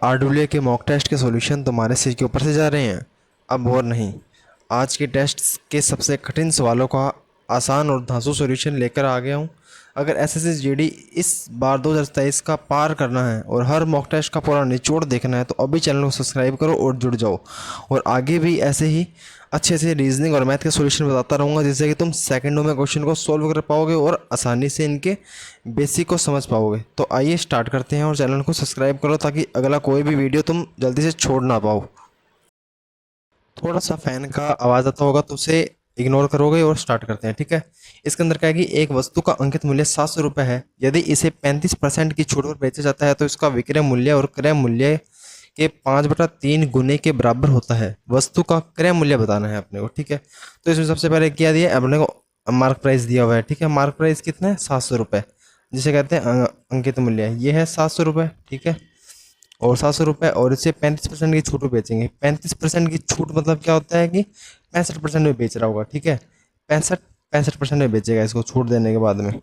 RWA के mock test के solution तुम्हारे सिर के ऊपर से जा रहे हैं। अब और नहीं, आज के टेस्ट के सबसे कठिन सवालों का आसान और धांसू सॉल्यूशन लेकर आ गया हूँ। अगर एसएससी जीडी इस बार 2023 का पार करना है और हर मॉक टेस्ट का पूरा निचोड़ देखना है तो अभी चैनल को सब्सक्राइब करो और जुड़ जाओ। और आगे भी ऐसे ही अच्छे से रीजनिंग और मैथ के सॉल्यूशन बताता रहूँगा, जिससे कि तुम सेकंडों में क्वेश्चन को सॉल्व कर पाओगे और आसानी से इनके बेसिक को समझ पाओगे। तो आइए स्टार्ट करते हैं और चैनल को सब्सक्राइब करो ताकि अगला कोई भी वीडियो तुम जल्दी से छोड़ ना पाओ। थोड़ा सा फैन का आवाज़ आता होगा तो उसे इग्नोर करोगे और स्टार्ट करते हैं, ठीक है। इसके अंदर क्या है कि एक वस्तु का अंकित मूल्य 700 रुपये है। यदि इसे 35% की छूट पर बेचा जाता है तो इसका विक्रय मूल्य और क्रय मूल्य के 5/3 गुने के बराबर होता है। वस्तु का क्रय मूल्य बताना है अपने को, ठीक है। तो इसमें सबसे पहले क्या दिया है अपने को, मार्क प्राइस दिया हुआ है, ठीक है। मार्क प्राइस कितना है, 700 रुपये, जिसे कहते हैं अंकित मूल्य। ये है 700 रुपये, ठीक है। और 700 रुपये, और इसे 35% की छूट में बेचेंगे। 35% की छूट मतलब क्या होता है कि 65% में बेच रहा होगा, ठीक है। 65% में बेचेगा इसको छूट देने के बाद में।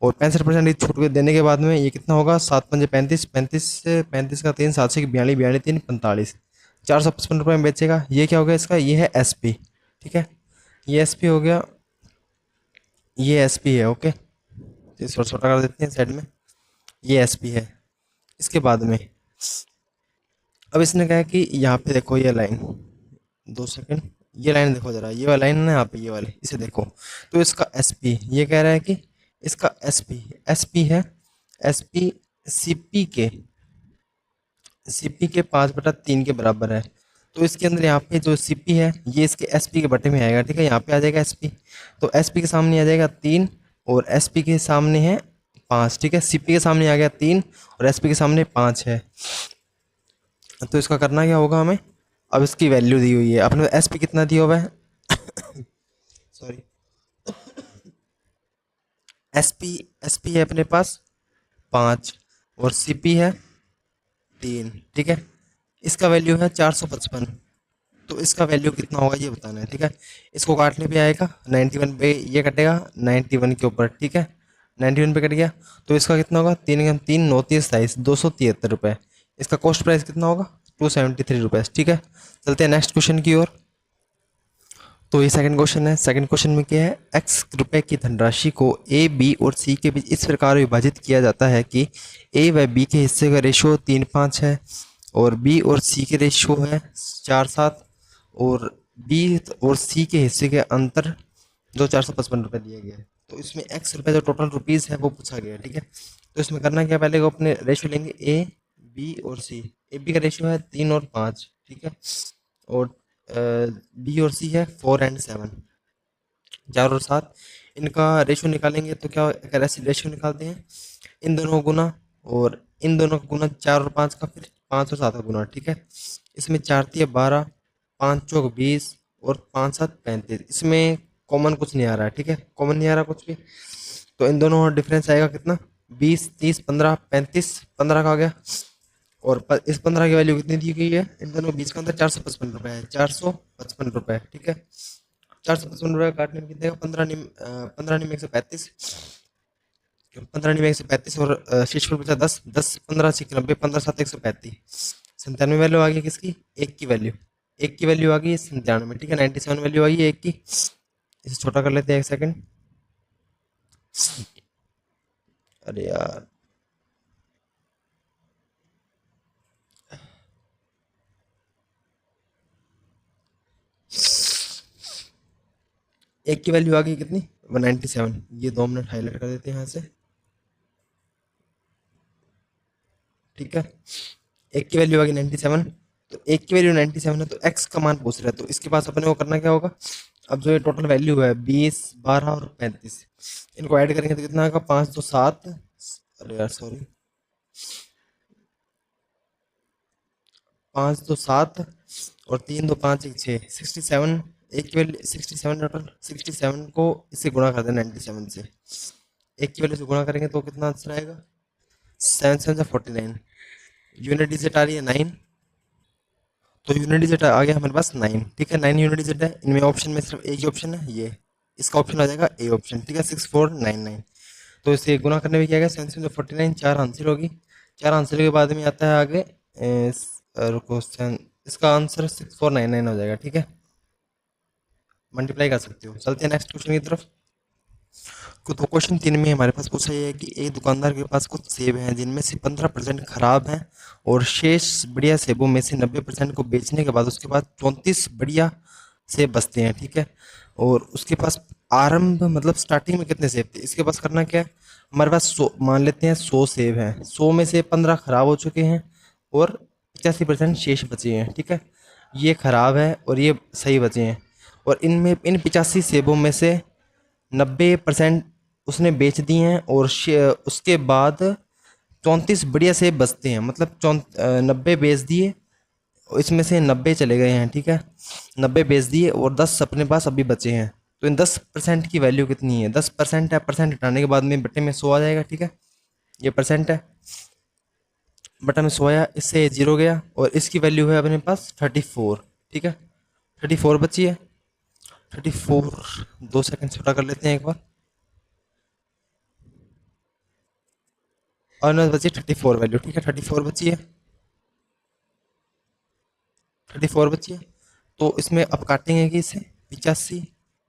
और 65% की छूट देने के बाद में ये कितना होगा, 7×5 = 35, 35 से 35 का 3, 7 से 42, 42 3 45, 455 रुपये में बेचेगा। ये क्या हो गया इसका, ये है एसपी, ठीक है। ये एसपी हो गया, ये एसपी है, ओके। इसको छोटा कर देते हैं साइड में, ये एसपी है। इसके बाद में अब इसने कहा है कि यहाँ पे देखो ये लाइन, 2 सेकंड, ये लाइन देखो जरा, ये वाला लाइन है ना यहाँ पे, ये वाले, इसे देखो। तो इसका एसपी ये कह रहा है कि इसका एसपी एसपी है, एसपी सीपी के 5/3 के बराबर है। तो इसके अंदर यहाँ पे जो सीपी है ये इसके एसपी के बटे में आएगा, ठीक है। यहाँ पे आ जाएगा एसपी, तो एसपी के सामने आ जाएगा 3 और एसपी के सामने है 5, ठीक है। सीपी के सामने आ गया 3 और एसपी के सामने 5 है। तो इसका करना क्या होगा हमें, अब इसकी वैल्यू दी हुई है अपने एसपी कितना दिया हुआ है, सॉरी, एसपी एसपी है अपने पास 5 और सीपी है 3, ठीक है। इसका वैल्यू है 455। तो इसका वैल्यू कितना होगा ये बताना है, ठीक है। इसको काटने पे आएगा 91 पे, ये कटेगा 91 के ऊपर, ठीक है। 91 पे कट गया तो इसका कितना होगा, 3×3 = 9, 27, 273 रुपये। इसका कॉस्ट प्राइस कितना होगा, 273 रुपये, ठीक है। चलते हैं नेक्स्ट क्वेश्चन की ओर। तो ये सेकंड क्वेश्चन है। सेकंड क्वेश्चन में क्या है, x रुपए की धनराशि को a, b और c के बीच इस प्रकार विभाजित किया जाता है कि a व b के हिस्से का रेशियो 3:5 है और b और c के रेशियो है 4:7 और b और c के हिस्से के अंतर जो 455 रुपये दिए गए हैं। तो इसमें x रुपये जो टोटल रुपीज़ है वो पूछा गया है, ठीक है। तो इसमें करना क्या, पहले को अपने रेशियो लेंगे a, b और c। ए बी का रेशियो है 3 और 5, ठीक है। और बी और सी है 4 और 7, 4 और 7। इनका रेशियो निकालेंगे तो क्या, अगर ऐसे रेशियो निकालते हैं, इन दोनों को गुना और इन दोनों को गुना, 4 और 5 का, फिर 5 और 7 का गुना, ठीक है। इसमें 4×3 = 12, 5×4 = 20 और 5×7 = 35। इसमें कॉमन कुछ नहीं आ रहा है, ठीक है, कॉमन नहीं आ रहा कुछ भी। तो इन दोनों डिफरेंस आएगा कितना, 20, 30, 15, 35, 15 का आ गया। और इस 15 की वैल्यू कितनी दी गई है, इन दोनों के बीच का अंतर 455 रुपये है, 455 रुपये, ठीक है। 455 रुपये काटने में कितने का, 15×135, 15×135 और शेषफल बचा 10, 10 15 से 90, 15×7 = 135। 97 वैल्यू आ गई किसकी, एक की वैल्यू, एक की वैल्यू आ गई 97, ठीक है। 97 वैल्यू आ गई एक की। इसे छोटा कर लेते हैं, 1 सेकंड। अरे यार, एक की वैल्यू आ गई कितनी, 197। ये 2 मिनट हाईलाइट कर देते हैं यहाँ से, ठीक है। एक की वैल्यू आ गई 97। तो एक की वैल्यू 97 है तो एक्स का मान पूछ रहा है, तो इसके पास अपने को करना क्या होगा, अब जो ये टोटल वैल्यू है 20, 12 और 35, इनको ऐड करेंगे तो कितना आएगा, 5 2 7, अरे यार सॉरी, 5 2 7 और 3 2 5 1 6, 67। एक की वैल्यू 67, टोटल 67 को इससे गुणा कर देना 97 से, एक की वैल्यू से गुणा करेंगे तो कितना आंसर आएगा, 7 7 49। यूनिट डिजिट आ रही है 9, तो यूनिट डिजिट आ गया हमारे पास 9, ठीक है। 9 यूनिट डिजिट है। इनमें ऑप्शन में सिर्फ एक ही ऑप्शन है, ये इसका ऑप्शन आ जाएगा ए ऑप्शन, ठीक है, 6499। तो इसे गुना करने में क्या गया, 7 7 49, 4 आंसर होगी। 4 आंसर के बाद में आता है आगे क्वेश्चन, इसका आंसर 6499 हो जाएगा। ठीक है, मल्टीप्लाई कर सकते हो। चलते हैं नेक्स्ट क्वेश्चन की तरफ। तो क्वेश्चन 3 में हमारे पास पूछा है कि एक दुकानदार के पास कुछ सेब हैं जिनमें से 15% खराब हैं और शेष बढ़िया सेबों में से 90% को बेचने के बाद उसके पास 34 बढ़िया सेब बचते हैं। ठीक है, और उसके पास आरंभ मतलब स्टार्टिंग में कितने सेब थे, इसके पास करना क्या है, हमारे पास 100 मान लेते हैं, 100 सेब हैं, 100 में से 15 खराब हो चुके हैं और 85% शेष बचे हैं। ठीक है, ये खराब है और ये सही बचे हैं, और इनमें इन 85 सेबों में से 90% उसने बेच दिए हैं और उसके बाद 34 बढ़िया सेब बचते हैं, मतलब 90 बेच दिए, इसमें से 90 चले गए हैं। ठीक है, 90 बेच दिए और 10 अपने पास अभी बचे हैं। तो इन 10% की वैल्यू कितनी है, 10% है, परसेंट हटाने के बाद में बटे में 100 आ जाएगा। ठीक है, ये परसेंट है, बटा में 100 आया, इससे ये जीरो गया और इसकी वैल्यू है अपने पास 34। ठीक है, 34 बची है। 34 2 सेकंड छोटा कर लेते हैं एक बार, और मेरे पास बची 34 वैल्यू। ठीक है, 34 बची है, 34 बची है। तो इसमें अब काटेंगे कि इसे 85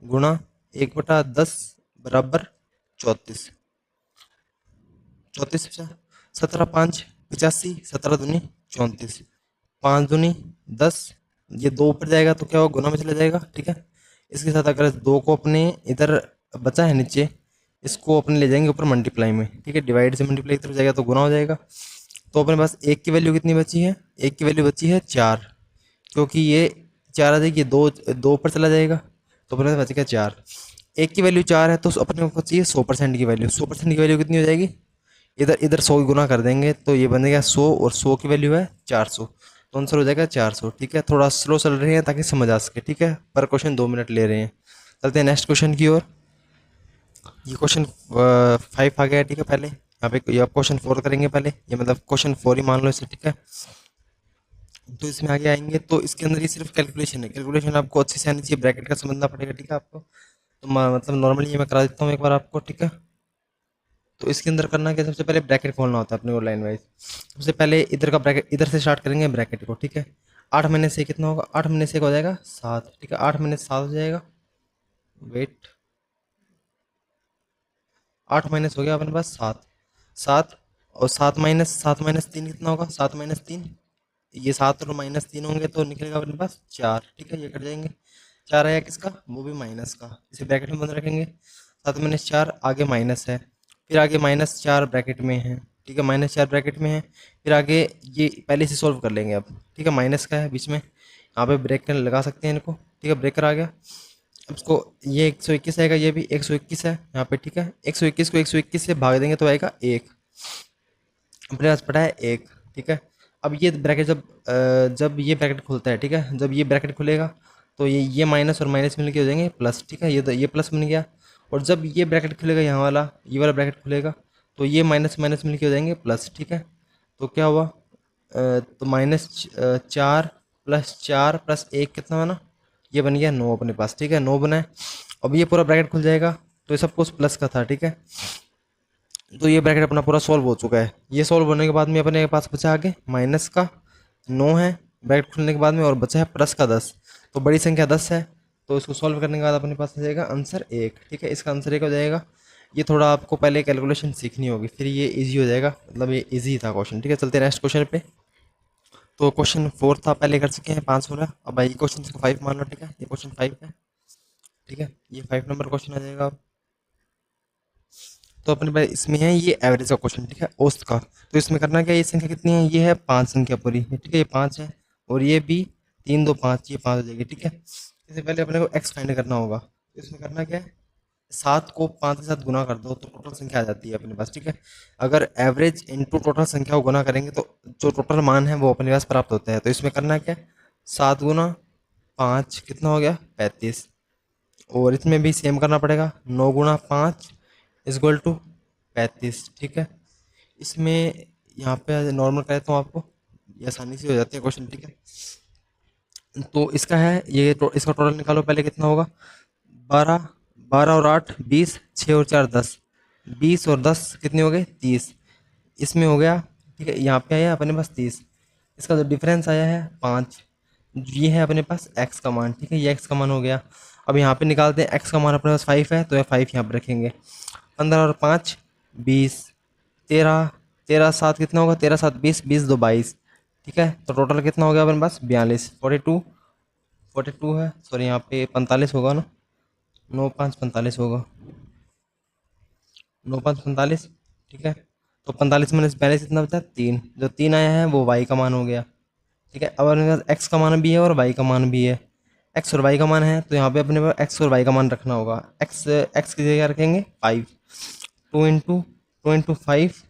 गुणा 1/10 बराबर 34। 34 बचा, 17×5 = 85, 17×2 = 34, 5×2 = 10, ये 2 ऊपर जाएगा तो क्या होगा, गुना में चला जाएगा। ठीक है, इसके साथ अगर 2 को अपने इधर बचा है नीचे, इसको अपने ले जाएंगे ऊपर मल्टीप्लाई में। ठीक है, डिवाइड से मल्टीप्लाई की तरफ जाएगा तो गुना हो जाएगा। तो अपने पास एक की वैल्यू कितनी बची है, एक की वैल्यू बची है 4, क्योंकि ये 4 आ जाएगी, दो दो ऊपर चला जाएगा तो अपने पास बचेगा 4। एक की वैल्यू 4 है तो अपने को चाहिए 100% की वैल्यू। 100% की वैल्यू कितनी हो जाएगी, इधर इधर 100 गुना कर देंगे तो ये बनेगा 100, और 100 की वैल्यू है 400, तो आंसर हो जाएगा 400। ठीक है, थोड़ा स्लो चल रहे हैं ताकि समझ आ सके। ठीक है, पर क्वेश्चन 2 मिनट ले रहे हैं। चलते हैं नेक्स्ट क्वेश्चन की ओर। ये क्वेश्चन 5 आ गया है। ठीक है, पहले यहाँ पे ये आप क्वेश्चन 4 करेंगे पहले, ये मतलब क्वेश्चन 4 ही मान लो इसे। ठीक है, तो इसमें आगे आएंगे तो इसके अंदर ये सिर्फ कैलकुलेशन है, कैलकुलेशन आपको अच्छे से आनी चाहिए, ब्रैकेट का समझना पड़ेगा। ठीक है, आपको तो मतलब नॉर्मली ये मैं करा देता हूँ एक बार आपको। ठीक है, तो इसके अंदर करना क्या, सबसे पहले ब्रैकेट खोलना होता है अपने को लाइन वाइज। सबसे पहले इधर का ब्रैकेट, इधर से स्टार्ट करेंगे ब्रैकेट को। ठीक है, 8 महीने से कितना होगा, 8 महीने से हो जाएगा 7। ठीक है, 8 महीने से 7 हो जाएगा, वेट, 8 माइनस हो गया अपने पास 7, 7, और 7 माइनस 3 कितना होगा, 7 - 3, ये 7 और -3 होंगे तो निकलेगा अपने पास 4। ठीक है, ये कट जाएंगे, 4 आया किसका, वो भी माइनस का, इसे ब्रैकेट में बंद रखेंगे। 7 - 4 आगे माइनस है, फिर आगे -4 ब्रैकेट में है। ठीक है, -4 ब्रैकेट में है, फिर आगे ये पहले से सॉल्व कर लेंगे अब। ठीक है, माइनस का है बीच में, यहाँ पे ब्रेक लगा सकते हैं इनको। ठीक है, ब्रेकर आ गया। अब इसको, ये 121 आएगा, ये भी 121 है यहाँ पे। ठीक है, 121 को 121 से भाग देंगे तो आएगा 1, अपने पास पड़ा है 1। ठीक है, अब ये ब्रैकेट जब ये ब्रैकेट खुलता है, ठीक है, जब ये ब्रैकेट खुलेगा तो ये माइनस और माइनस मिल के हो जाएंगे प्लस। ठीक है, ये प्लस बन गया, और जब ये ब्रैकेट खुलेगा, यहाँ वाला ये वाला ब्रैकेट खुलेगा तो ये माइनस माइनस मिल के हो जाएंगे प्लस। ठीक है, तो क्या हुआ, तो -4 + 4 + 1 कितना बना, ये बन गया 9 अपने पास। ठीक है, 9 बना है। अब ये पूरा ब्रैकेट खुल जाएगा, तो ये सब कुछ प्लस का था। ठीक है, तो ये ब्रैकेट अपना पूरा सॉल्व हो चुका है। ये सॉल्व होने के बाद में अपने पास बचा आगे माइनस का 9 है ब्रैकेट खुलने के बाद में, और बचा है प्लस का 10। तो बड़ी संख्या 10 है, तो इसको सॉल्व करने के बाद अपने पास आ जाएगा आंसर 1। ठीक है, इसका आंसर 1 हो जाएगा। ये थोड़ा आपको पहले कैलकुलेशन सीखनी होगी, फिर ये इजी हो जाएगा, मतलब ये इजी था क्वेश्चन। ठीक है, चलते हैं नेक्स्ट क्वेश्चन पे। तो क्वेश्चन 4 था, पहले कर चुके हैं, 5 हो रहा है। अब भाई क्वेश्चन को 5 मान लो। ठीक है, ये क्वेश्चन 5 है। ठीक है, ये 5 नंबर क्वेश्चन आ जाएगा। तो अपने पास इसमें है ये एवरेज का क्वेश्चन। ठीक है, औसत का। तो इसमें करना क्या है, ये संख्या कितनी है, ये है 5 संख्या पूरी। ठीक है, ये 5 है, और ये भी 3 2 5, ये 5 हो जाएगी। ठीक है, इससे पहले अपने को एक्स फाइंड करना होगा। तो इसमें करना क्या है, 7 को 5 के साथ गुना कर दो तो टोटल संख्या आ जाती है अपने पास। ठीक है, अगर एवरेज इंटू टोटल संख्या को गुना करेंगे तो जो टोटल मान है वो अपने पास प्राप्त होता है। तो इसमें करना क्या है, 7 × 5 कितना हो गया, 35, और इसमें भी सेम करना पड़ेगा, 9 × 5 = 35। ठीक है, इसमें यहाँ पे नॉर्मल कर देता हूँ आपको, ये आसानी से हो जाते हैं क्वेश्चन। ठीक है, तो इसका है ये इसका टोटल निकालो पहले, कितना होगा, 12, 12 और 8 20, 6 और 4 10, 20 और 10 कितने हो गए, 30, इसमें हो गया। ठीक है, यहाँ पे आया अपने पास 30, इसका जो डिफरेंस आया है 5, ये है अपने पास x का मान, ठीक है, ये x का मान हो गया। अब यहाँ पे निकालते हैं, x का मान अपने पास 5 है तो ये 5 यहाँ पे रखेंगे। 15 और 5 20, 13, 13 7 कितना होगा, 13 7 20, 20 2 22, ठीक है। तो टोटल कितना हो गया अपने पास 42, 42, 42 है, सॉरी यहाँ पे 45 होगा ना, 9 5 45 होगा, 9 5 45, ठीक है। तो 45 माइनस 42 कितना बचा, 3, जो 3 आया है वो y का मान हो गया, ठीक है। अब अपने पास x का मान भी है और y का मान भी है। x और y का मान है तो यहाँ पे अपने पास x और y का मान रखना होगा। x की जगह रखेंगे 5, 2 इंटू 5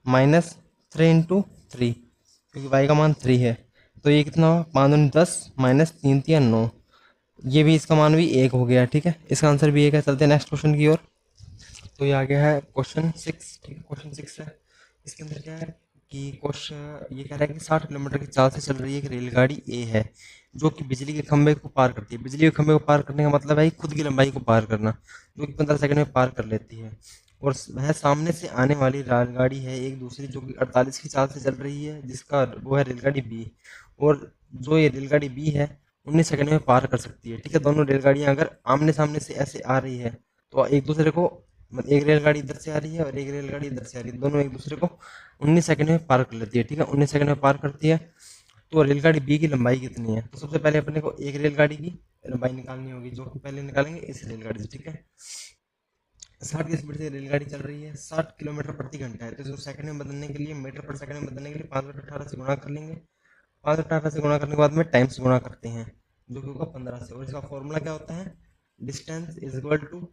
-3 इंटू 3, क्योंकि y का मान 3 है। तो ये कितना हुआ, 5 दूनी 10 -3 3 9, ये भी, इसका मान भी 1 हो गया, ठीक है। इसका आंसर भी 1 है। चलते हैं नेक्स्ट क्वेश्चन की ओर। तो ये आ गया है क्वेश्चन 6, ठीक है, क्वेश्चन 6 है। इसके अंदर क्या है कि क्वेश्चन ये कह रहा है कि 60 किलोमीटर की चाल से चल रही एक रेलगाड़ी ए है जो कि बिजली के खंभे को पार करती है। बिजली के खंभे को पार करने का मतलब है खुद की लंबाई को पार करना, जो कि 15 सेकंड में पार कर लेती है। और वह सामने से आने वाली रेलगाड़ी है एक दूसरी जो कि 48 की चाल से चल रही है, जिसका वो है रेलगाड़ी बी। और जो ये रेलगाड़ी बी है 19 सेकंड में पार कर सकती है, ठीक है। दोनों रेलगाड़ियां अगर आमने सामने से ऐसे आ रही है तो एक दूसरे को, मतलब एक रेलगाड़ी इधर से आ रही है और एक रेलगाड़ी इधर से आ रही है, दोनों एक दूसरे को 19 सेकंड में पार कर लेती है, ठीक है। 19 सेकंड में पार करती है। तो रेलगाड़ी बी की लंबाई कितनी है, तो सबसे पहले अपने को एक रेलगाड़ी की लंबाई निकालनी होगी, जो कि पहले निकालेंगे इस रेलगाड़ी से, ठीक है। 60 की स्पीड से रेलगाड़ी चल रही है, 60 किलोमीटर प्रति घंटा है, तो इसको सेकंड में बदलने के लिए, मीटर पर सेकंड में बदलने के लिए 5/18 से गुणा कर लेंगे। 5/18 से गुणा करने के बाद में टाइम से गुणा करते हैं, जो कि होगा 15 से। और इसका फॉर्मूला क्या होता है, distance is equal to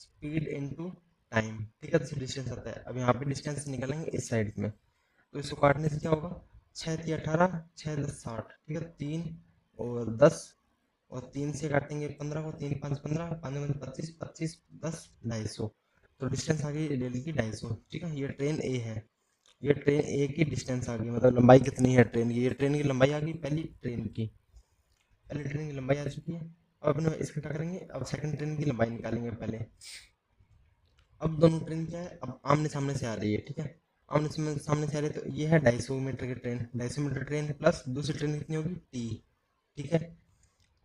speed into time, ठीक है। तो डिस्टेंस आता है, अब यहाँ पे डिस्टेंस निकालेंगे इस साइड में, तो इसको काटने से क्या होगा, 6 3 18, 6 10 60, ठीक है। 3 और 10, और 3 से काटेंगे 15 को, 3 5 15, 5 25, 25 10 250, तो डिस्टेंस आ गई रेल की 250, ठीक है। ये ट्रेन ए है, ये ट्रेन ए की डिस्टेंस आ गई, मतलब लंबाई कितनी है ट्रेन की, ये ट्रेन की लंबाई आ गई पहली ट्रेन की लंबाई आ चुकी है। अब अपने इसका क्या करेंगे, अब सेकंड ट्रेन की लंबाई निकालेंगे पहले। अब दोनों ट्रेन क्या है, अब आमने सामने से आ रही है, ठीक है। सामने से आ रही है, तो ये है 250 मीटर की ट्रेन, 250 मीटर ट्रेन प्लस दूसरी ट्रेन कितनी होगी टी, ठीक है।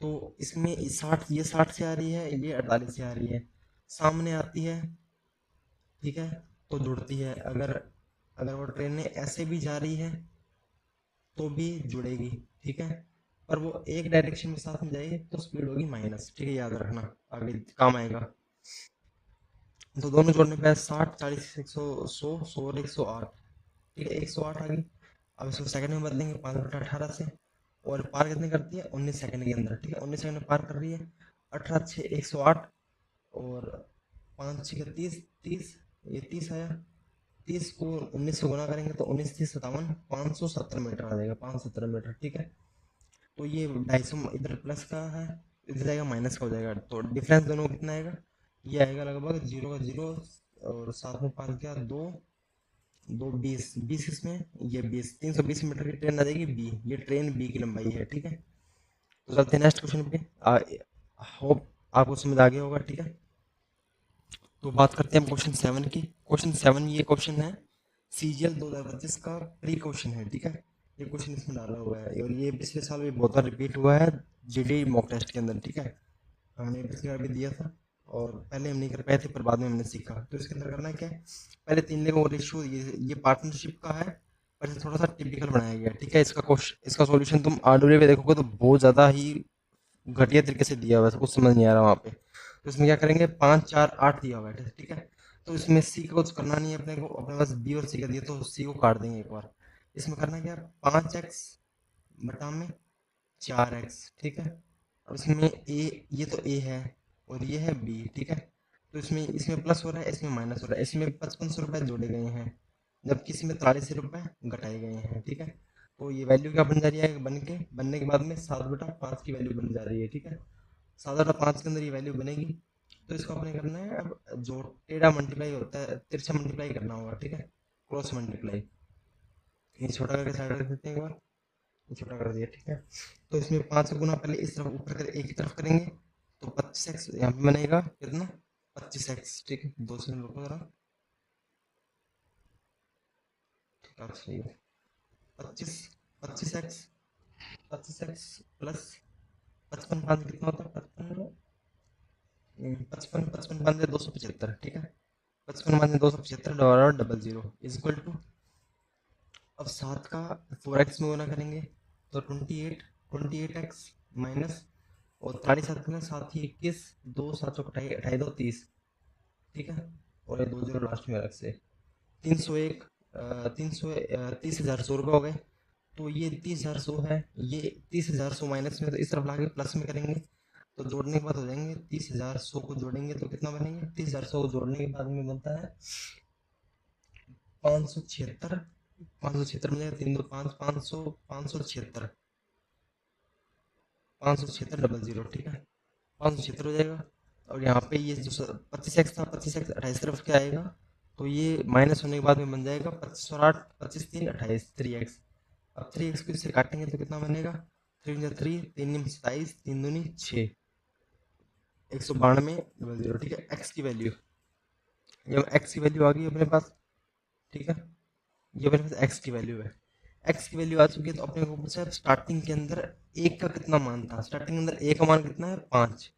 तो इसमें 60, ये 60 से आ रही है, ये 48 से आ रही है, सामने आती है, ठीक है, तो जुड़ती है। अगर अगर वो ट्रेनें ऐसे भी जा रही है तो भी जुड़ेगी, ठीक है। पर वो एक डायरेक्शन में साथ में जाएगी तो स्पीड होगी माइनस, ठीक है, याद रखना, आगे काम आएगा। तो दोनों जोड़ने पे 60 40 100 100 100 और 108, ठीक है, 108 आ गई। अब इसको सेकंड में बदलेंगे 5/18 से, और पार कितने करती है 19 सेकंड के अंदर, ठीक है, 19 सेकंड में पार कर रही है। 18 6 108, और 5 6 30, 30, ये 30 आया, 30 को 19 से गुना करेंगे तो 19 30 57, 570 मीटर आ जाएगा, 570 मीटर, ठीक है। तो ये 250 इधर प्लस का है, इधर जाएगा माइनस का हो जाएगा, तो डिफरेंस दोनों का कितना आएगा, ये आएगा लगभग 0 का 0, और साथ में 5 क्या 2 2 20, 20 इसमें, ये 20, 320 मीटर की ट्रेन आ जाएगी बी, ये ट्रेन बी की लंबाई है, ठीक है। तो चलते हैं नेक्स्ट क्वेश्चन पे। होप आपको समझ आ गया होगा, ठीक है। तो बात करते हैं क्वेश्चन 7 की। क्वेश्चन 7 ये क्वेश्चन है CGL 2025 का प्री क्वेश्चन है, ठीक है। ये क्वेश्चन इसमें डाला हुआ है और ये पिछले साल भी बहुत बार रिपीट हुआ है GD मॉक टेस्ट के अंदर, ठीक है। हमने पिछली बार भी दिया था और पहले हम नहीं कर पाए थे, पर बाद में हमने सीखा। तो इसके अंदर करना क्या है, पहले 3 लेगों का रेशियो, ये पार्टनरशिप का है, पर इसे थोड़ा सा टिपिकल बनाया गया, ठीक है। इसका क्वेश्चन, इसका सॉल्यूशन तुम आरडब्ल्यू पे देखोगे तो बहुत ज़्यादा ही घटिया तरीके से दिया हुआ है, कुछ समझ नहीं आ रहा वहाँ पे। तो इसमें क्या करेंगे, 5 4 8 दिया हुआ है, ठीक है। तो इसमें सी को कुछ करना नहीं है अपने को, अपने पास बी और सी का दिया तो सी को काट देंगे एक बार। इसमें करना क्या, 5x बटा में 4x, ठीक है। अब इसमें ए, ये तो ए है और ये है बी, ठीक है। तो इसमें इसमें प्लस हो रहा है, इसमें माइनस हो रहा है, इसमें 5500 रुपये जोड़े गए हैं, जबकि इसमें 43 रुपये घटाए गए हैं, ठीक है। तो ये वैल्यू क्या बन जा रही है, बनने के बाद में 7/5 की वैल्यू बन जा रही है, ठीक है। 7/5 के अंदर ये वैल्यू बनेगी। तो इसको अपने करना है, अब जो टेढ़ा मल्टीप्लाई होता है, तिरछा मल्टीप्लाई करना होगा, ठीक है, क्रॉस मल्टीप्लाई। ये छोटा करके साइड रख देते हैं एक बार, ये छोटा कर दिया, ठीक है। तो इसमें 5 गुना पहले इस तरफ ऊपर कर एक ही तरफ करेंगे, तो 25x यहाँ पे बनेगा कितना, 25x, ठीक है। 2 सेकंड रुको जरा, ठीक है, सही है 25, 25x, 25x प्लस 55 कितना होता है, 55 275, ठीक है। 55 275 double zero is equal to, अब 7 का 4x में गुना करेंगे तो 28x माइनस, और 7 में 7 ही 21, 2 7 28 28 2 30, ठीक है। और ये 2 जीरो लास्ट में अलग से 301, 30,100 रुपये हो गए। तो ये 30,100 है, ये 30,100 माइनस में, तो इस तरफ लाके प्लस में करेंगे तो जोड़ने के बाद हो जाएंगे 30,100 को जोड़ेंगे तो कितना बनेंगे, 30,100 को जोड़ने के बाद में बनता है 576, 576 मिलेगा, 3 2 5, 500, 576, 576 डबल जीरो, ठीक है। 576 हो जाएगा। और यहाँ पे ये जो 25x था, 25x 28 तरफ क्या आएगा, तो ये माइनस होने के बाद में बन जाएगा 25 और 8, 25 3 28, 3x। अब 3x को इससे काटेंगे तो कितना बनेगा, 3 3, 3 27, 3 दूनी 6, 192 डबल जीरो, ठीक है। x की वैल्यू, जब x की वैल्यू आ गई अपने पास, ठीक है, ये अपने पास x की वैल्यू है। x की वैल्यू आ चुकी है तो अपने को पूछा है स्टार्टिंग के अंदर एक का कितना मान था, स्टार्टिंग के अंदर a का मान कितना है 5,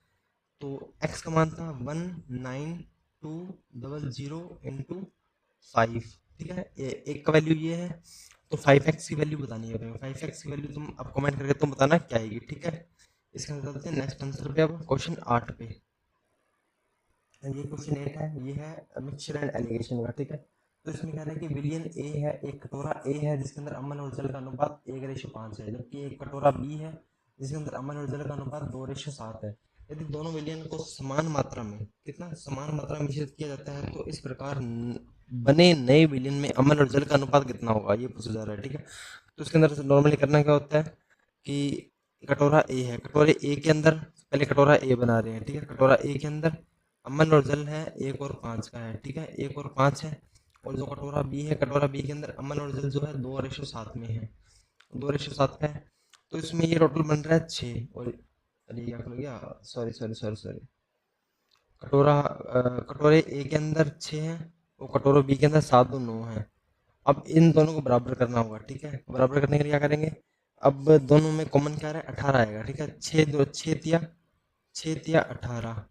तो x का मान था 19200 इंटू 5, ठीक है। एक का वैल्यू ये है, तो 5x की वैल्यू बतानी है अपने को। 5x की वैल्यू तुम अब कमेंट करके तुम बताना क्या आएगी, ठीक है। इसके अंदर चलते हैं नेक्स्ट आंसर पे, अब क्वेश्चन 8 पे। ये क्वेश्चन 8 है, ये है मिक्सचर एंड एलिगेशन का, ठीक है। तो इसमें कह रहा है कि विलियन ए है, एक कटोरा ए है जिसके अंदर अमल और जल का अनुपात 1:5 है, जबकि एक कटोरा बी है जिसके अंदर अमल और जल का अनुपात 2:7 है। यदि दोनों विलियन को समान मात्रा में, कितना समान मात्रा में मिश्रित किया जाता है तो इस प्रकार बने नए विलियन में अमल और जल का अनुपात कितना होगा, ये पूछा जा रहा है, ठीक है। तो इसके अंदर नॉर्मली करना क्या होता है कि कटोरा ए है, कटोरे ए के अंदर पहले कटोरा ए बना रहे हैं, ठीक है। कटोरा ए के अंदर अमन और जल है 1 और 5 का है, ठीक है, 1 और 5 है। और जो कटोरा बी है, कटोरा बी के अंदर अमन और जल जो है 2:7 में है, 2:7 का है। तो इसमें ये टोटल बन रहा है 6, और अरे क्या कर गया, सॉरी सॉरी सॉरी सॉरी, कटोरे ए के अंदर 6 है और कटोरा बी के अंदर 7 और 9 है। अब इन दोनों को बराबर करना होगा, ठीक है। बराबर करने के लिए क्या करेंगे, अब दोनों में कॉमन क्या है, 18 आएगा, ठीक है। 6 तिया 18,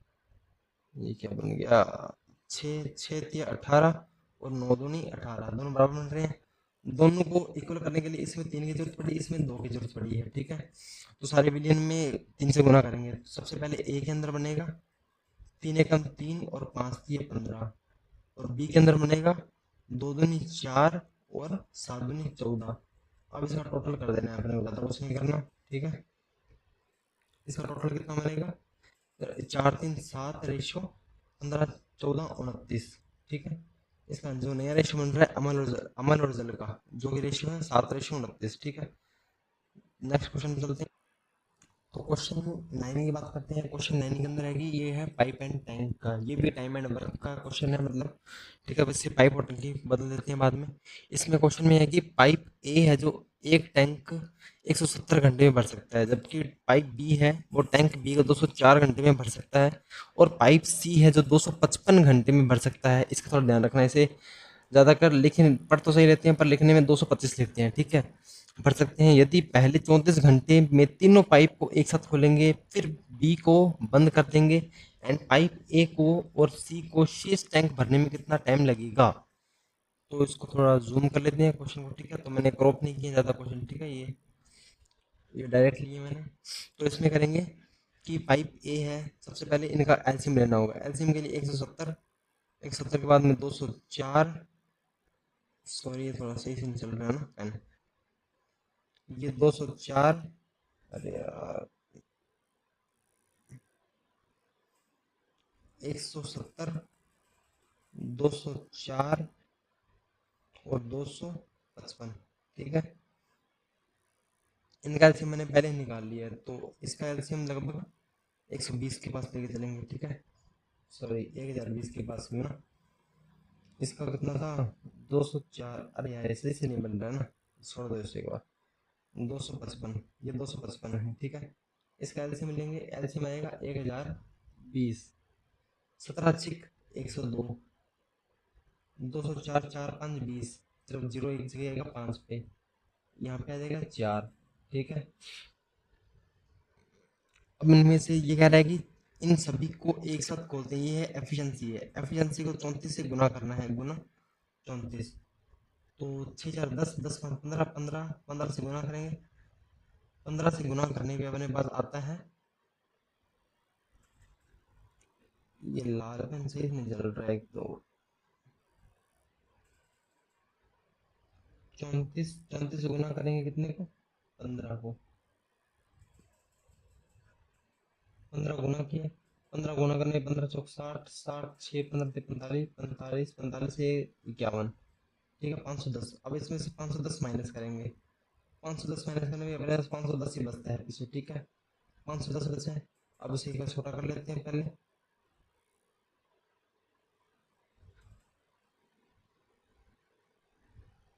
ये क्या बन गया, 6 6 तिया 18 और 9 दूनी 18, दोनों बराबर बन रहे हैं। दोनों को इक्वल करने के लिए इसमें 3 की जरूरत पड़ी, इसमें 2 की जरूरत पड़ी है, ठीक है। तो सारे विलियन में 3 से गुना करेंगे। सबसे पहले ए के अंदर बनेगा 3 एकम 3 और 5 तिया 15, और बी के अंदर बनेगा 2 दूनी 4 और 7 दूनी 14। अब इसका टोटल कर देना है अपने को, ज़्यादा कुछ नहीं करना, ठीक है। इसका टोटल कितना बनेगा, 4 3 7 रेशो 15 14 29, ठीक है। इसका जो नया रेशो बन रहा है अमल और जल का, जो कि रेशो है 7:29, ठीक है। नेक्स्ट क्वेश्चन पे चलते हैं। तो क्वेश्चन 9 की बात करते हैं। क्वेश्चन 9 के अंदर आएगी, ये है पाइप एंड टैंक का, ये भी टाइम एंड वर्क का क्वेश्चन है, मतलब ठीक है। इससे पाइप और टंकी बदल देते हैं बाद में। इसमें क्वेश्चन में है कि पाइप ए है जो एक टैंक 170 घंटे में भर सकता है, जबकि पाइप बी है वो टैंक बी को 204 घंटे में भर सकता है, और पाइप सी है जो 255 घंटे में भर सकता है। इसका थोड़ा ध्यान रखना है, इसे ज़्यादातर लिखने पढ़ तो सही रहते हैं पर लिखने में 225 लिखते हैं, ठीक है। भर सकते हैं यदि पहले 34 घंटे में तीनों पाइप को एक साथ खोलेंगे, फिर बी को बंद कर देंगे, एंड पाइप ए को और सी को शेष टैंक भरने में कितना टाइम लगेगा। तो इसको थोड़ा जूम कर लेते हैं क्वेश्चन को, ठीक है। तो मैंने क्रॉप नहीं किया ज़्यादा क्वेश्चन, ठीक है। ये डायरेक्ट लिए मैंने। तो इसमें करेंगे कि पाइप ए है, सबसे पहले इनका एलसीएम लेना होगा। एलसीएम के लिए 170, 170 के बाद में 204, सॉरी ये थोड़ा सही से नहीं चल रहा है ना पेन, ये 204, अरे यार 170, 204 और 255, ठीक है। इनका एलसीएम मैंने पहले ही निकाल लिया है, तो इसका एलसीएम लगभग 120 के पास लेके चलेंगे, ठीक है। सॉरी 1020 के पास में ना। इसका कितना था 204, अरे यार ऐसे से नहीं बन रहा है ना, छोड़ दो इसे एक बार। 255, ये 255 है, ठीक है। इसका एलसीएम लेंगे, एलसीएम आएगा 1020, 17 छिक 102, 204 4 5 20, सिर्फ जीरो एक जगह आएगा 5 पे, यहाँ पे आ जाएगा 4। ठीक है, अब इनमें से ये कह रहा है कि इन सभी को एक साथ खोलते हैं, ये है एफिशिएंसी है। एफिशिएंसी को 34 से गुना करना है, गुना 34। तो 6 4 10, 10 5 15, 15 15 से गुना करेंगे। 15 से गुना करने के अपने पास आता है, ये लाल पेन सही नहीं चल रहा है, एक तो 34, 34 से गुना करेंगे कितने को, 15 को। 15 गुना किया, 15 गुना करने 15 चौक 60, 60 6 15 45, 45 45 से 51। ठीक है, 510। अब इसमें से 510 माइनस करेंगे, 510 माइनस करने में अपने पास 510 ही बचता है पीछे। ठीक है, 510 बचा है। अब इसे एक बार छोटा कर लेते हैं पहले,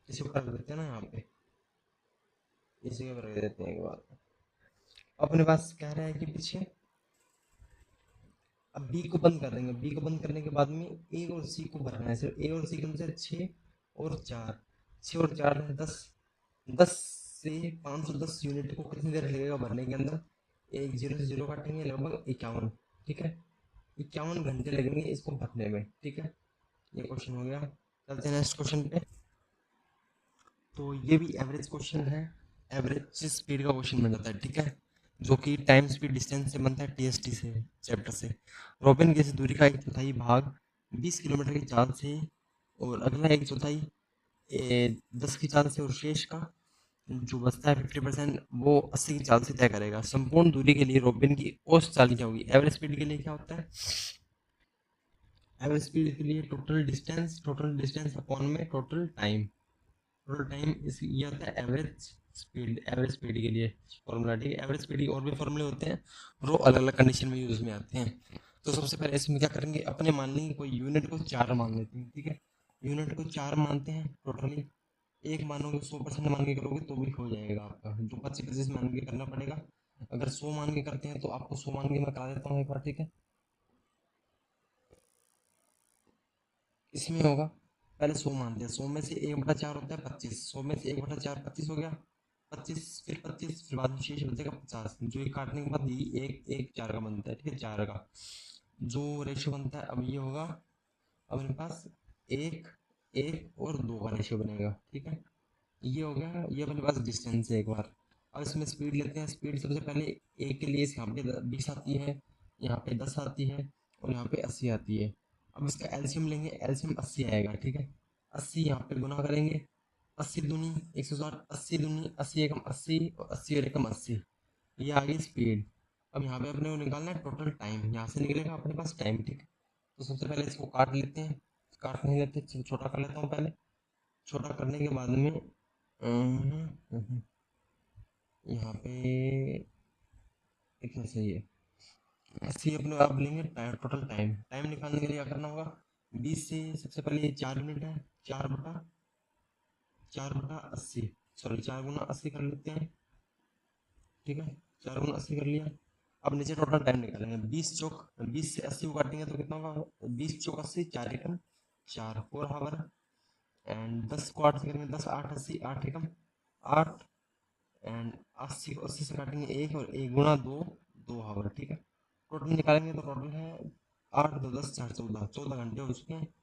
इसे ऊपर रख देते हैं ना यहाँ पे, इसे ऊपर रख देते हैं एक बार। अपने पास कह रहा है कि पीछे अब बी को बंद कर देंगे। बी को बंद करने के बाद में ए और सी को भरना है, सिर्फ ए और सी के अंदर 6 और 4, 6 और 4 है 10। 10 से 510 यूनिट को कितनी देर लगेगा भरने के अंदर, एक जीरो से जीरो काटेंगे लगभग 51। ठीक है, 51 घंटे लगेंगे इसको भरने में। ठीक है, ये क्वेश्चन हो गया। चलते हैं नेक्स्ट क्वेश्चन पे। तो ये भी एवरेज क्वेश्चन है, एवरेज स्पीड का क्वेश्चन बन जाता है। ठीक है, जो कि टाइम स्पीड डिस्टेंस से बनता है, टीएसटी से, चैप्टर से। रोबिन की दूरी का एक चौथाई भाग 20 किलोमीटर की चाल से, और अगला एक चौथाई 10 की चाल से, और शेष का जो बचता है 50% वो 80 की चाल से तय करेगा। संपूर्ण दूरी के लिए रोबिन की औसत चाल क्या होगी। एवरेज स्पीड के लिए क्या होता है, एवरेज स्पीड के लिए टोटल डिस्टेंस अपॉन में टोटल टाइम, टोटल टाइम इस ये होता है एवरेज स्पीड। एवरेज स्पीड के लिए फॉर्मूला। ठीक है, एवरेज स्पीड के और भी फॉर्मूले होते हैं और वो अलग अलग कंडीशन में यूज में आते हैं। तो सबसे पहले इसमें क्या करेंगे, अपने मान लेंगे कोई यूनिट को 4 मान लेते हैं। ठीक है, यूनिट को 4 मानते हैं टोटली। एक मानोगे 100% मान के करोगे तो भी हो जाएगा आपका, जो 25-25 मान के करना पड़ेगा। अगर 100 मान के करते हैं तो आपको 100 मान के मैं करा देता हूँ एक बार। ठीक है, इसमें होगा पहले 100 मानते हैं, 100 में से 1/4 होता है 25, 100 में से 1/4 25 हो गया। 25 फिर 25 फिर बाद में शेष बचेगा 50, जो ये काटने के बाद ये एक एक 4 का बनता है। ठीक है, 4 का जो रेशियो बनता है, अब ये होगा अपने पास एक एक और 2 का रेशियो बनेगा। ठीक है, ये हो गया, ये अपने पास डिस्टेंस है एक बार। अब इसमें स्पीड लेते हैं। स्पीड सबसे पहले एक के लिए यहाँ पे 20 आती है, यहाँ पे 10 आती है, और यहाँ पे 80 आती है। अब इसका एलसीएम लेंगे, एलसीएम 80 आएगा। ठीक है, 80 यहाँ पे गुना करेंगे, 80 दूनी 160, 80 दूनी 80 एकम 80, और 80 और एकम 80, ये आ गई स्पीड। अब यहाँ पे अपने को निकालना है टोटल टाइम, यहाँ से निकलेगा अपने पास टाइम। ठीक है, तो सबसे पहले इसको काट लेते हैं, काट नहीं लेते, छोटा कर लेता हूँ पहले। छोटा करने के बाद में यहाँ पे इतना सही है। 80 अपने आप लेंगे टोटल टाइम। टाइम निकालने के लिए क्या करना होगा, 20 से सबसे पहले ये 4 यूनिट है, 4/80, सॉरी 4 × 80 कर लेते हैं। ठीक है, 4 × 80 कर लिया। अब नीचे टोटल टाइम निकालेंगे, 20 चौक 20 से 80 को काटेंगे तो कितना होगा, 20 चौक 80, 4 एकम 4, 4 हावर। एंड 10 को 8 से करेंगे, 10 8 80, 8 एकम 8, एंड 80 को 80 से काटेंगे 1, और 1 गुणा 2, 2 हावर। ठीक है, टोटल निकालेंगे तो टोटल है 8 2 10 4 14, 14 घंटे हो चुके हैं।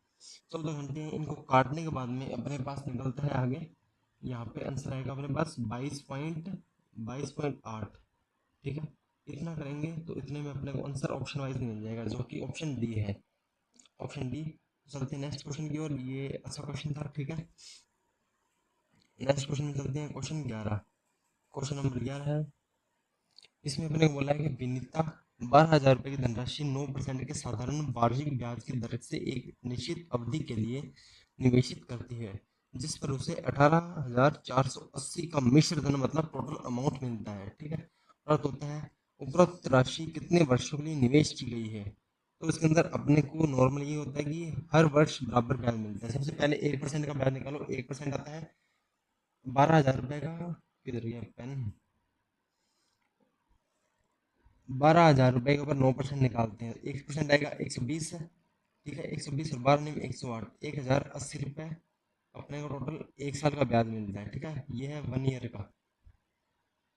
14 घंटे इनको काटने के बाद में अपने पास निकलता है आगे, यहाँ पे आंसर आएगा अपने पास 22.8। ठीक है, इतना करेंगे तो इतने में अपने को आंसर ऑप्शन वाइज मिल जाएगा, जो कि ऑप्शन डी है, ऑप्शन डी। चलते हैं नेक्स्ट क्वेश्चन की ओर, ये अच्छा क्वेश्चन था। ठीक है, नेक्स्ट क्वेश्चन में चलते हैं, क्वेश्चन 11, क्वेश्चन नंबर 11 है। इसमें अपने को बोला है कि विनीता 12,000 रुपये की धनराशि 9% के साधारण वार्षिक ब्याज की दर से एक निश्चित अवधि के लिए निवेशित करती है, जिस पर उसे 18,480 का मिश्र धन मतलब टोटल अमाउंट मिलता है। ठीक है, अर्थ होता है उपरोक्त राशि कितने वर्षों के लिए निवेश की गई है। तो इसके अंदर अपने को नॉर्मल ये होता है कि हर वर्ष बराबर ब्याज मिलता है। सबसे पहले 1% का ब्याज निकालो, 1% आता है 12,000 रुपये का, किधर गया पेन, 12,000 रुपये के ऊपर 9% निकालते हैं, 1% आएगा 120 है। ठीक है, 120 और 12 नहीं 108, 1,080 रुपये अपने को टोटल 1 साल का ब्याज मिलता है, ठीक है। ये है 1 ईयर का।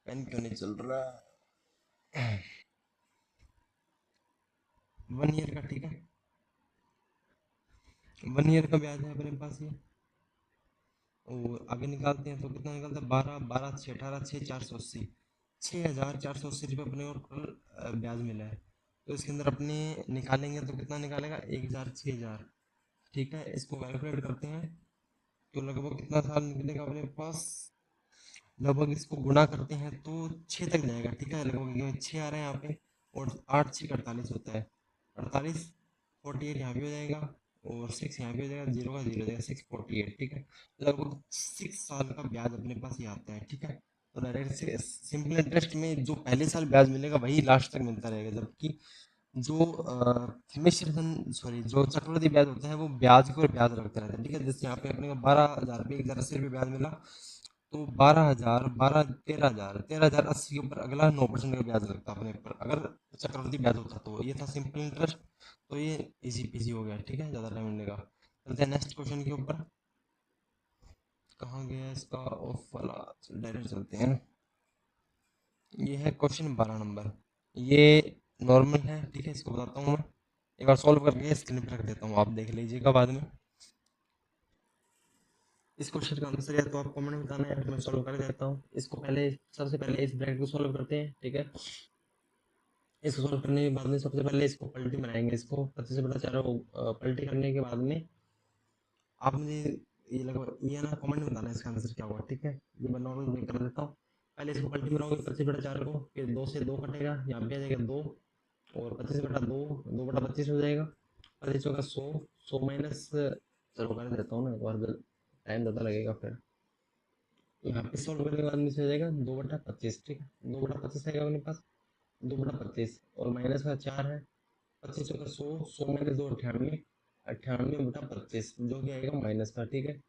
पेन क्यों नहीं चल रहा? 1 ईयर का, ठीक है। 1 ईयर का ब्याज है अपने पास ये। और आगे निकालते हैं तो कितना निकलता है? 12 12 6 18 6 480। 6,480 रुपये अपने को टोटल ब्याज मिला है। तो इसके अंदर अपने निकालेंगे तो कितना निकालेगा? 1,000 6,000, ठीक है। इसको कैलकुलेट करते हैं तो लगभग कितना साल निकलेगा अपने पास? लगभग इसको गुणा करते हैं तो 6 तक जाएगा, ठीक है। लगभग ये 6 आ रहे हैं यहाँ पे, और 8 6 48 होता है। 48, 48 यहाँ भी हो जाएगा, और 6 यहाँ भी हो जाएगा, जीरो का जीरो हो जाएगा, 648, ठीक है। लगभग 6 साल का ब्याज अपने पास ये आता है, ठीक है। तो डायरेक्ट सिंपल इंटरेस्ट में जो पहले साल ब्याज मिलेगा वही लास्ट तक मिलता रहेगा, जबकि जो मिश्र सॉरी जो चक्रवृद्धि ब्याज होता है वो ब्याज को ब्याज रखते रहता है, ठीक है। जैसे यहाँ पे अपने को 12,000 रुपये 1,080 रुपये ब्याज मिला, तो 12,000 12 13,000 13,080 के ऊपर अगला 9% का ब्याज लगता अपने ऊपर, अगर चक्रवृद्धि ब्याज होता। तो ये था सिंपल इंटरेस्ट। तो ये इजी पीजी हो गया, ठीक है, ज़्यादा टाइम नहीं लेगा। चलते हैं नेक्स्ट क्वेश्चन के ऊपर। कहाँ गया इसका ऑफ वाला? डायरेक्ट चलते हैं। ये है क्वेश्चन 12 नंबर। ये नॉर्मल है, ठीक है। इसको बताता हूँ मैं, एक बार सॉल्व करके स्क्रीन पर रख देता हूँ, आप देख लीजिएगा बाद में। इस क्वेश्चन का आंसर या तो आप कमेंट में बताना है, या फिर मैं सॉल्व कर देता हूँ इसको। पहले सबसे पहले इस ब्रैकेट को सॉल्व करते हैं, ठीक है। इसको सॉल्व करने के बाद में सबसे पहले इसको पलटी बनाएंगे। इसको 25/4 पलटी करने के बाद में आपने ये लगभग ये ना कमेंट में बताना है इसका आंसर क्या होगा, ठीक है। ये मैं नॉर्मल में कर देता हूँ। पहले इसको पलटी बनाओगे 25/4 को, फिर 2 से 2 कटेगा, यहाँ पे आ जाएगा 2, और 25/2 2/25 हो जाएगा। 25 का 100, 100 माइनस, चलो कर देता हूँ ना एक बार, टाइम ज़्यादा लगेगा फिर। यहाँ पे सॉल्व करने के बाद नीचे हो जाएगा 2/25, ठीक है। 2/25 आएगा अपने पास, 2/25, और माइनस का 4 है। 25 का 100, 100 माइनस 2 98, 98/25 जो कि आएगा माइनस का, ठीक है।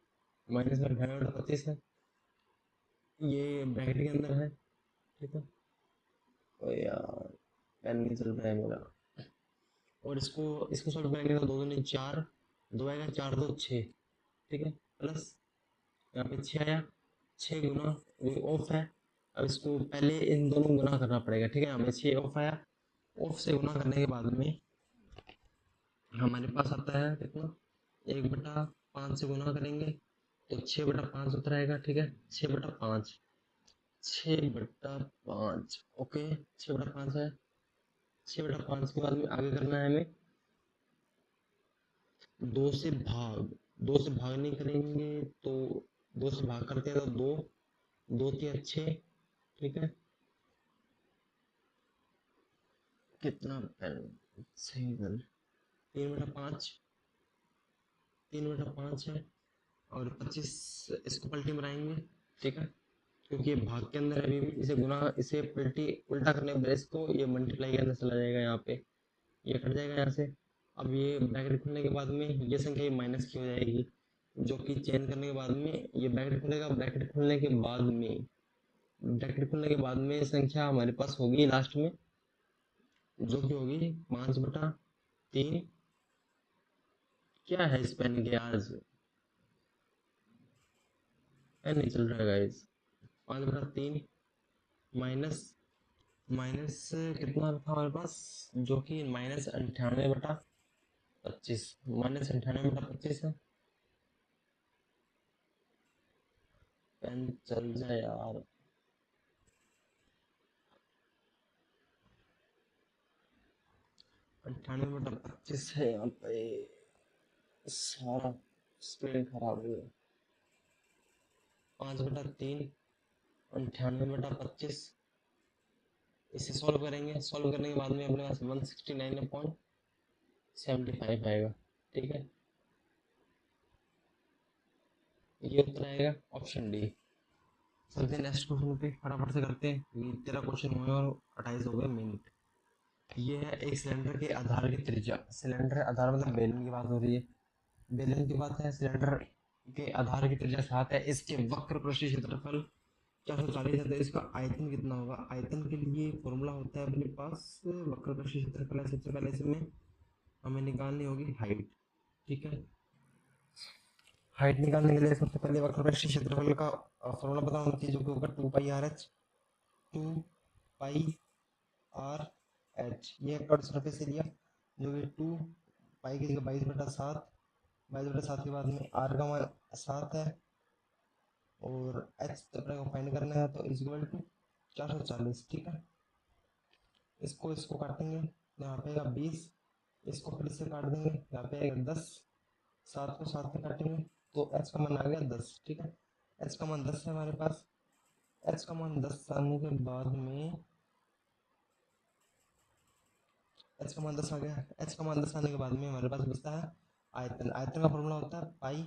माइनस का 98/25 है, ये ब्रैकेट के अंदर है, ठीक है। तो यार पेन नहीं चल रहा है मेरा। और इसको इसको सॉल्व करेंगे तो 2 दूनी 4, 2 आएगा, 4 2 6, ठीक है। प्लस यहाँ पे 6 आया, 6 गुना, ये ऑफ है। अब इसको पहले इन दोनों गुना करना पड़ेगा, ठीक है। यहाँ पे 6 ऑफ आया, ऑफ से गुना करने के बाद में हमारे पास आता है कितना? 1/5 से गुना करेंगे तो 6/5 उतर आएगा, ठीक है। 6/5, 6/5, ओके। 6/5 है। 6/5 के बाद में आगे करना है हमें 2 से भाग। 2 से भाग नहीं करेंगे तो 2 से भाग करते हैं तो 2, 2 3 6, ठीक है। कितना पेन सही कर? 3/5, 3/5 है, और 25 इसको पलटी बनाएंगे, ठीक है। क्योंकि ये भाग के अंदर अभी भी इसे गुना, इसे पलटी उल्टा करने के इसको ये मल्टीप्लाई के अंदर चला जाएगा, यहाँ पे ये कट जाएगा यहाँ से। अब ये ब्रैकेट खुलने के बाद में ये संख्या माइनस की हो जाएगी, जो कि चेंज करने के बाद में ये ब्रैकेट खुलेगा। ब्रैकेट खुलने के बाद में संख्या हमारे पास होगी लास्ट में, जो कि होगी 5/3। क्या है इस पेन के आज? पेन नहीं चल रहा है गाइस। 5/3 माइनस, माइनस कितना था हमारे पास? जो कि -98/25, -98/25 है। पेन चल जाए यार। 98/25 है यहाँ पे। सारा स्क्रीन खराब हो गया। 5/3, 98/25, इसे सॉल्व करेंगे। सॉल्व करने के बाद में अपने पास 169.75 आएगा, ठीक है। ये उत्तर आएगा ऑप्शन डी। चलते हैं नेक्स्ट क्वेश्चन पे, फटाफट से करते हैं। ये तेरा क्वेश्चन हुए और 28 हो गए मिनट। ये है एक सिलेंडर के आधार की त्रिज्या। सिलेंडर आधार मतलब बेलन की बात हो रही है। बेलन की बात है, सिलेंडर के आधार की त्रिज्या 7 है। इसके वक्र पृष्ठीय क्षेत्रफल 440 है, तो इसका आयतन कितना होगा? आयतन के लिए फॉर्मूला होता है अपने पास, वक्र पृष्ठीय क्षेत्रफल है। सबसे पहले इसमें हमें निकालनी होगी हाइट, ठीक है। हाइट निकालने के लिए सबसे पहले वक्र पर क्षेत्रफल का फॉर्मूला पता होना चाहिए, जो कि होगा 2 पाई आर एच। 2 पाई आर एच, ये कर्व सरफेस एरिया, जो कि 2 पाई की जगह 22/7, 22/7 के बाद में आर का मान 7 है, और एच अपने को फाइंड करना है, तो इज इक्वल टू 440। ठीक है, इसको इसको काटेंगे, यहाँ पे आएगा 20, इसको फिर से काट देंगे, यहाँ पे आएगा 10, 7 को 7 में काटेंगे, तो एच का मान आ गया 10। ठीक है, एच का मान 10 है हमारे पास। एच का मान 10 आने के बाद में, एच का मान 10 आ गया। एच का मान 10 आने के बाद में हमारे पास बचता है आयतन। आयतन का फॉर्मूला होता है पाई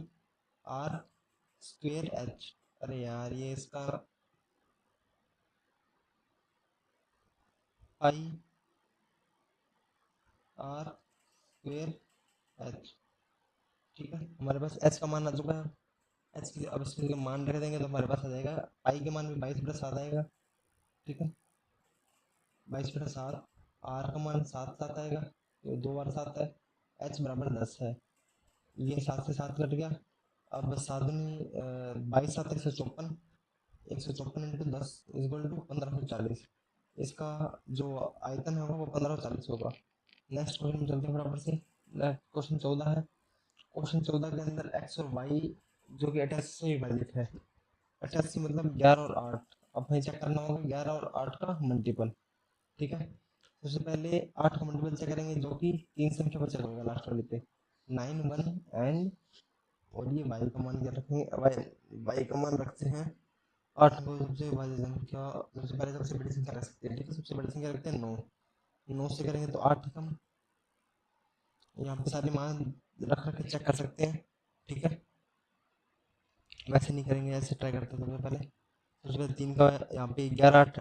आर स्क्वेयर एच। अरे यार, ये इसका पाई आर स्क्वेयर एच। ठीक है, हमारे पास एच का मान आ चुका है। एच की अब इसके मान रख देंगे, तो हमारे पास आ जाएगा पाई के मान भी 22/7 आएगा। ठीक है, 22/7। आर का मान 7 आएगा, तो 2 बार 7 है। एच बराबर 10 है, ये 7 से 7 कट गया। अब 22 7 154 इंटू 10 = 1540। इसका जो आयतन होगा वो 1540 होगा। नेक्स्ट क्वेश्चन में चलते हैं फटाफट से। क्वेश्चन 14 है। क्वेश्चन 14 के अंदर एक्स और वाई जो कि 88 से विभाजित है। 88 मतलब 11 और 8। अब हमें चेक करना होगा 11 और 8 का मल्टीपल। ठीक है, सबसे पहले 8 का मल्टीपल चेक करेंगे, जो कि 3 संख्या पर चेक होगा लास्ट वाले पे, 9 1 एंड, और ये वाई का मान क्या रखेंगे, वाई का मान रखते हैं 8 को सबसे बड़ी संख्या, सबसे पहले सबसे बड़ी संख्या रख सकते हैं। ठीक है, सबसे बड़ी संख्या रखते हैं 9। 9 से करेंगे तो 8 कम, यहाँ पे सारे मान रख रख के चेक कर सकते हैं। ठीक है, वैसे नहीं करेंगे, ऐसे ट्राई करते हैं। सबसे पहले 3 का यहाँ पे 11 8,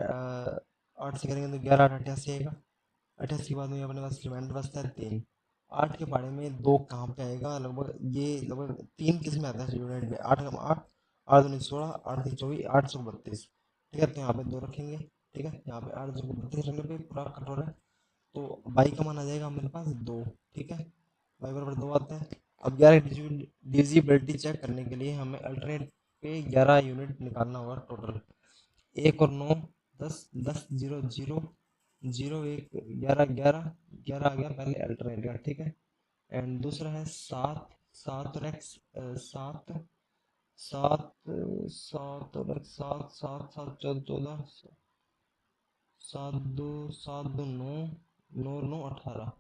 8 से करेंगे तो 11 8 88 आएगा। 88 के बाद में अपने पास रिमाइंडर बचता है 3। 8 के पारे में 2 कहाँ पे आएगा, लगभग ये लगभग 3 किस में आता है यूनिट में, 8 का 8, 8 दूनी 16, 8 3 24, 8 चौक 32। ठीक है, तो यहाँ पे 2 रखेंगे। ठीक है, यहाँ पे 8 चौक 32 रखने पे पूरा कटोरा, तो बाई का मान आ जाएगा मेरे पास 2। ठीक है, बाई बराबर 2 आता है। अब 11 डिजिबिलिटी चेक करने के लिए हमें अल्टरनेट पे 11 यूनिट निकालना होगा टोटल। 1 और 9 10, 10 0 0 0 1 11 11 11 आ गया पहले अल्टरनेट का। ठीक है, एंड दूसरा है 7 7 और एक्स 7 7 7 और एक्स 7 7 7 14 14, 7 2 9 9 9 18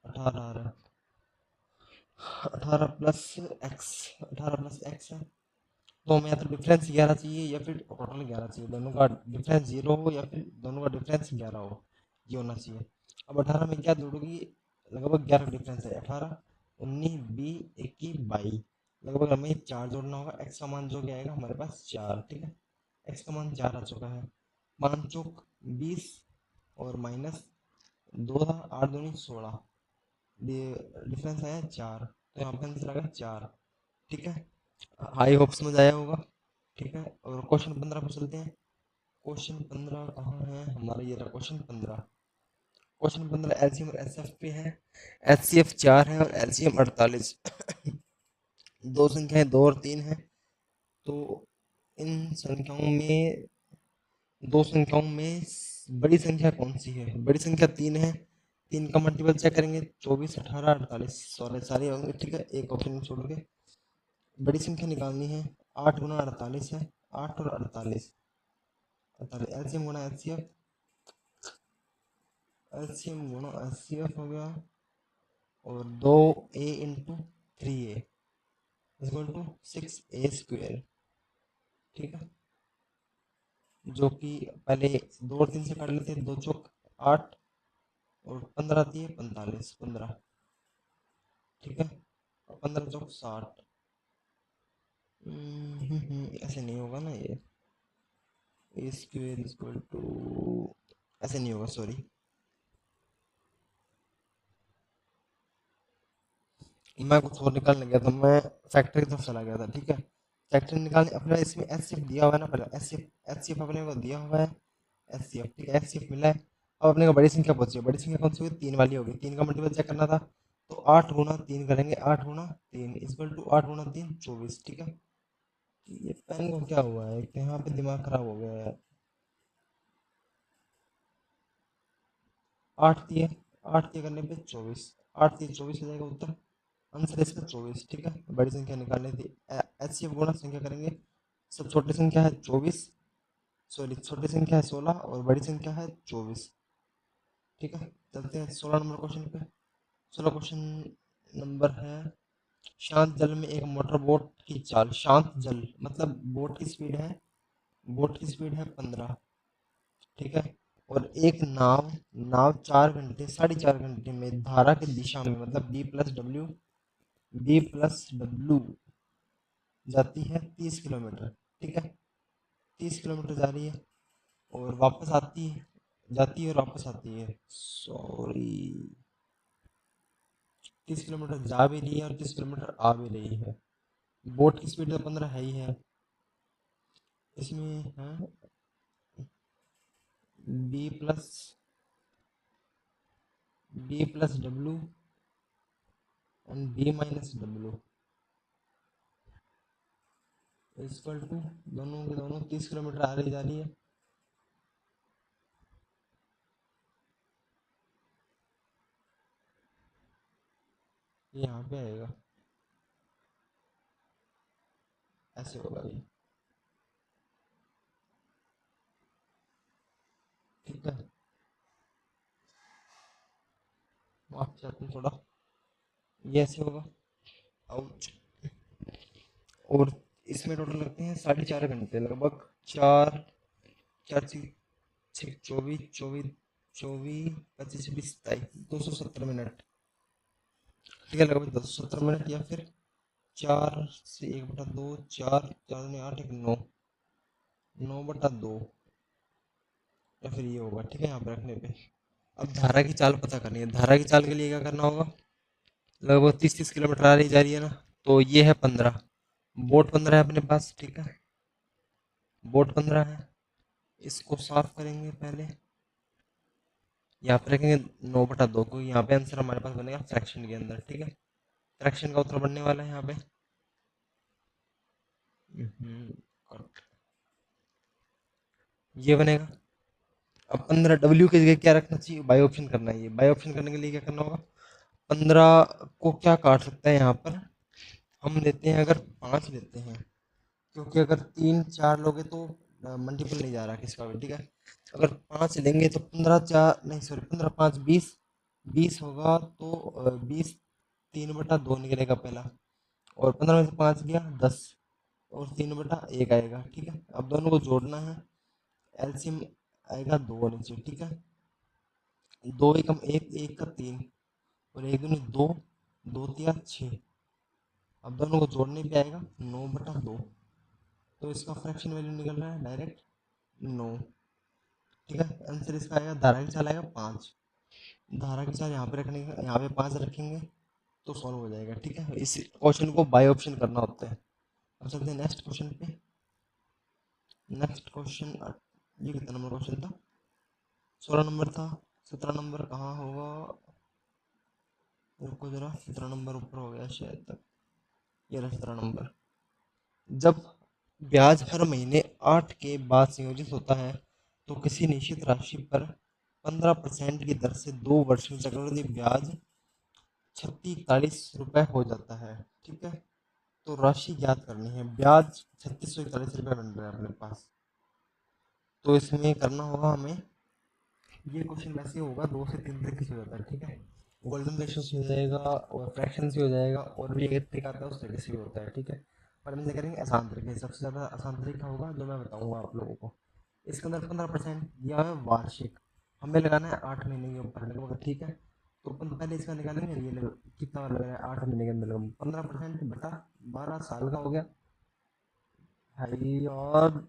18 आ रहा है। 18 प्लस एक्स, 18 प्लस एक्स है, तो हमें या तो डिफरेंस 11 चाहिए या फिर टोटल 11 चाहिए। दोनों का डिफरेंस 0 हो या फिर दोनों का डिफरेंस 11 हो, ये होना चाहिए। अब 18 में क्या जोड़ोगी, लगभग 11 डिफरेंस है। 18 19 20 21 22, लगभग हमें 4 जोड़ना होगा। एक्स का मान जो क्या आएगा हमारे पास 4। ठीक है, एक्स का मान 4 आ चुका है। 5 चौक 20 और माइनस 2 था, 8 दूनी 16, डिफरेंस आया 4, तो यहाँ पे आंसर आएगा 4। ठीक है, हाई होप समझ आया होगा। ठीक है, और क्वेश्चन 15 पर चलते हैं। क्वेश्चन 15 कहाँ है हमारा, ये रहा क्वेश्चन 15। क्वेश्चन 15 एलसीएम और एचसीएफ पे है। एचसीएफ 4 है और एलसीएम 48। दो संख्याएं 2 और 3 है, तो इन संख्याओं में, दो संख्याओं में बड़ी संख्या कौन सी है। बड़ी संख्या 3 है। 3 का मल्टीपल चेक करेंगे, 24 18 48, सारे होंगे। ठीक है, एक ऑप्शन छोड़ के बड़ी संख्या निकालनी है। 8 गुना 48 है, 8 और 48, एलसीएम गुना एचसीएफ, एलसीएम गुना एचसीएफ हो गया, और 2a into 3a equal to 6a²। ठीक है, जो कि पहले 2 और 3 से काट लेते हैं, 2 चौक 8 और 15 दिए 45 15। ठीक है, और 15 चौक 60। ऐसे नहीं होगा ना ये, a² इक्वल टू, ऐसे नहीं होगा, सॉरी। मैं कुछ और निकालने गया था, मैं फैक्टर की तरफ चला गया था। ठीक है, फैक्टर निकालने अपने इसमें एचसीएफ दिया हुआ है ना, पहले एचसीएफ एचसीएफ अपने को दिया हुआ है। एचसीएफ, ठीक है, एचसीएफ मिला है। अब अपने को बड़ी संख्या पूछी है। बड़ी संख्या कौन सी होगी, 3 वाली होगी। 3 का मल्टीपल चेक करना था, तो 8 गुना 3 करेंगे, 8 गुना 3 इक्वल टू 8 गुना 3 24, ठीक है। ये पेन को क्या हुआ है, कि यहाँ पे दिमाग खराब हो गया है। 8 करने पे 24, 8 3 24 हो जाएगा उत्तर। आंसर इसका 24, ठीक है। बड़ी संख्या निकालनी थी। एचसीएफ गुणा संख्या करेंगे। सब छोटी संख्या है 24, सॉरी छोटी संख्या है 16 और बड़ी संख्या है 24, ठीक है। चलते हैं 16 नंबर क्वेश्चन पे। 16 क्वेश्चन नंबर है, शांत जल में एक मोटर बोट की चाल, शांत जल मतलब बोट की स्पीड है 15, ठीक है। और एक नाव नाव 4 घंटे 4.5 घंटे में धारा की दिशा में मतलब बी प्लस डब्ल्यू जाती है 30 किलोमीटर, ठीक है। 30 किलोमीटर जा रही है और वापस आती है, जाती है और वापस आती है, सॉरी 30 किलोमीटर जा भी रही है और 30 किलोमीटर आ भी रही है। बोट की स्पीड तो 15 है ही है। इसमें है B plus W and B W equal to, दोनों के दोनों 30 किलोमीटर आ रही जा रही है। ये यहाँ पे आएगा, ऐसे होगा ये, ठीक है। माफ चाहते हैं थोड़ा, ये ऐसे होगा। आउच। और इसमें टोटल लगते हैं 4.5 घंटे लगभग। चार, चार छः 24 24 24 25 27 270 मिनट, ठीक है। लगभग 270 मिनट, या फिर 4 से 1/2, 4 4 दूनी 8 1 9, 9/2, या फिर ये होगा, ठीक है। यहाँ पे रखने पे अब धारा की चाल पता करनी है। धारा की चाल के लिए क्या करना होगा, लगभग 30 30 किलोमीटर आ रही जा रही है ना, तो ये है 15, बोट 15 है अपने पास, ठीक है। बोट 15 है, इसको साफ करेंगे पहले। यहाँ पे रखेंगे 9/2 को, यहाँ पे आंसर हमारे पास बनेगा फ्रैक्शन के अंदर, ठीक है। फ्रैक्शन का उत्तर बनने वाला है यहाँ पे ये बनेगा। अब 15 डब्ल्यू की जगह क्या रखना चाहिए, बाई ऑप्शन करना है। ये बाई ऑप्शन करने के लिए क्या करना होगा, 15 को क्या काट सकता है यहाँ पर, हम लेते हैं अगर 5 लेते हैं, क्योंकि अगर 3 4 लोगे तो मल्टीपल नहीं जा रहा किसका भी, ठीक है। अगर 5 लेंगे तो 15 4 नहीं सॉरी 15 5 20, 20 होगा तो 20 3/2 निकलेगा पहला, और 15 में से 5 गया 10, और 3/1 आएगा, ठीक है। अब दोनों को जोड़ना है, एलसीएम आएगा 2 नीचे, ठीक है। 2 एकम 1, 1 का 3, और 1 दूनी 2, 2 तिया 6। अब दोनों को जोड़ने पे आएगा 9/2, तो इसका फ्रैक्शन वैल्यू निकल रहा है डायरेक्ट 9, ठीक है। आंसर इसका आएगा, धारा की चाल आएगा 5। धारा की चाल यहाँ पे रखने का, यहाँ पे 5 रखेंगे तो सॉल्व हो जाएगा, ठीक है। इस क्वेश्चन को बाय ऑप्शन करना होता है। अब चलते हैं नेक्स्ट क्वेश्चन पे। नेक्स्ट क्वेश्चन, ये कितना नंबर क्वेश्चन था, 16 नंबर था। 17 नंबर कहाँ होगा, रुको जरा, 17 नंबर ऊपर हो गया शायद तक, ये रहा 17 नंबर। जब ब्याज हर महीने 8 के बाद संयोजित होता है तो किसी निश्चित राशि पर 15% की दर से 2 वर्ष में चक्रवृद्धि ब्याज 3641 रुपये हो जाता है, ठीक है। तो राशि ज्ञात करनी है, ब्याज 3641 बन रहा है अपने पास। तो इसमें करना होगा हमें, ये क्वेश्चन वैसे होगा 2 से 3 तरीके से हो जाता है, ठीक है। गोल्डन रेशियो से हो जाएगा और फ्रैक्शन से हो जाएगा, और भी एक तरीका आता है उस तरीके से भी होता है, ठीक है। पर हम करेंगे आसान तरीके से। सबसे ज़्यादा आसान तरीका होगा जो मैं बताऊंगा आप लोगों को। इसके अंदर 15% दिया है वार्षिक, हमें लगाना है 8 महीने के ऊपर लगभग, ठीक है। तो अपन पहले इसका निकालेंगे, ये कितना लग रहा है 8 महीने के अंदर, 15% बटा 12 साल का हो गया भाई, और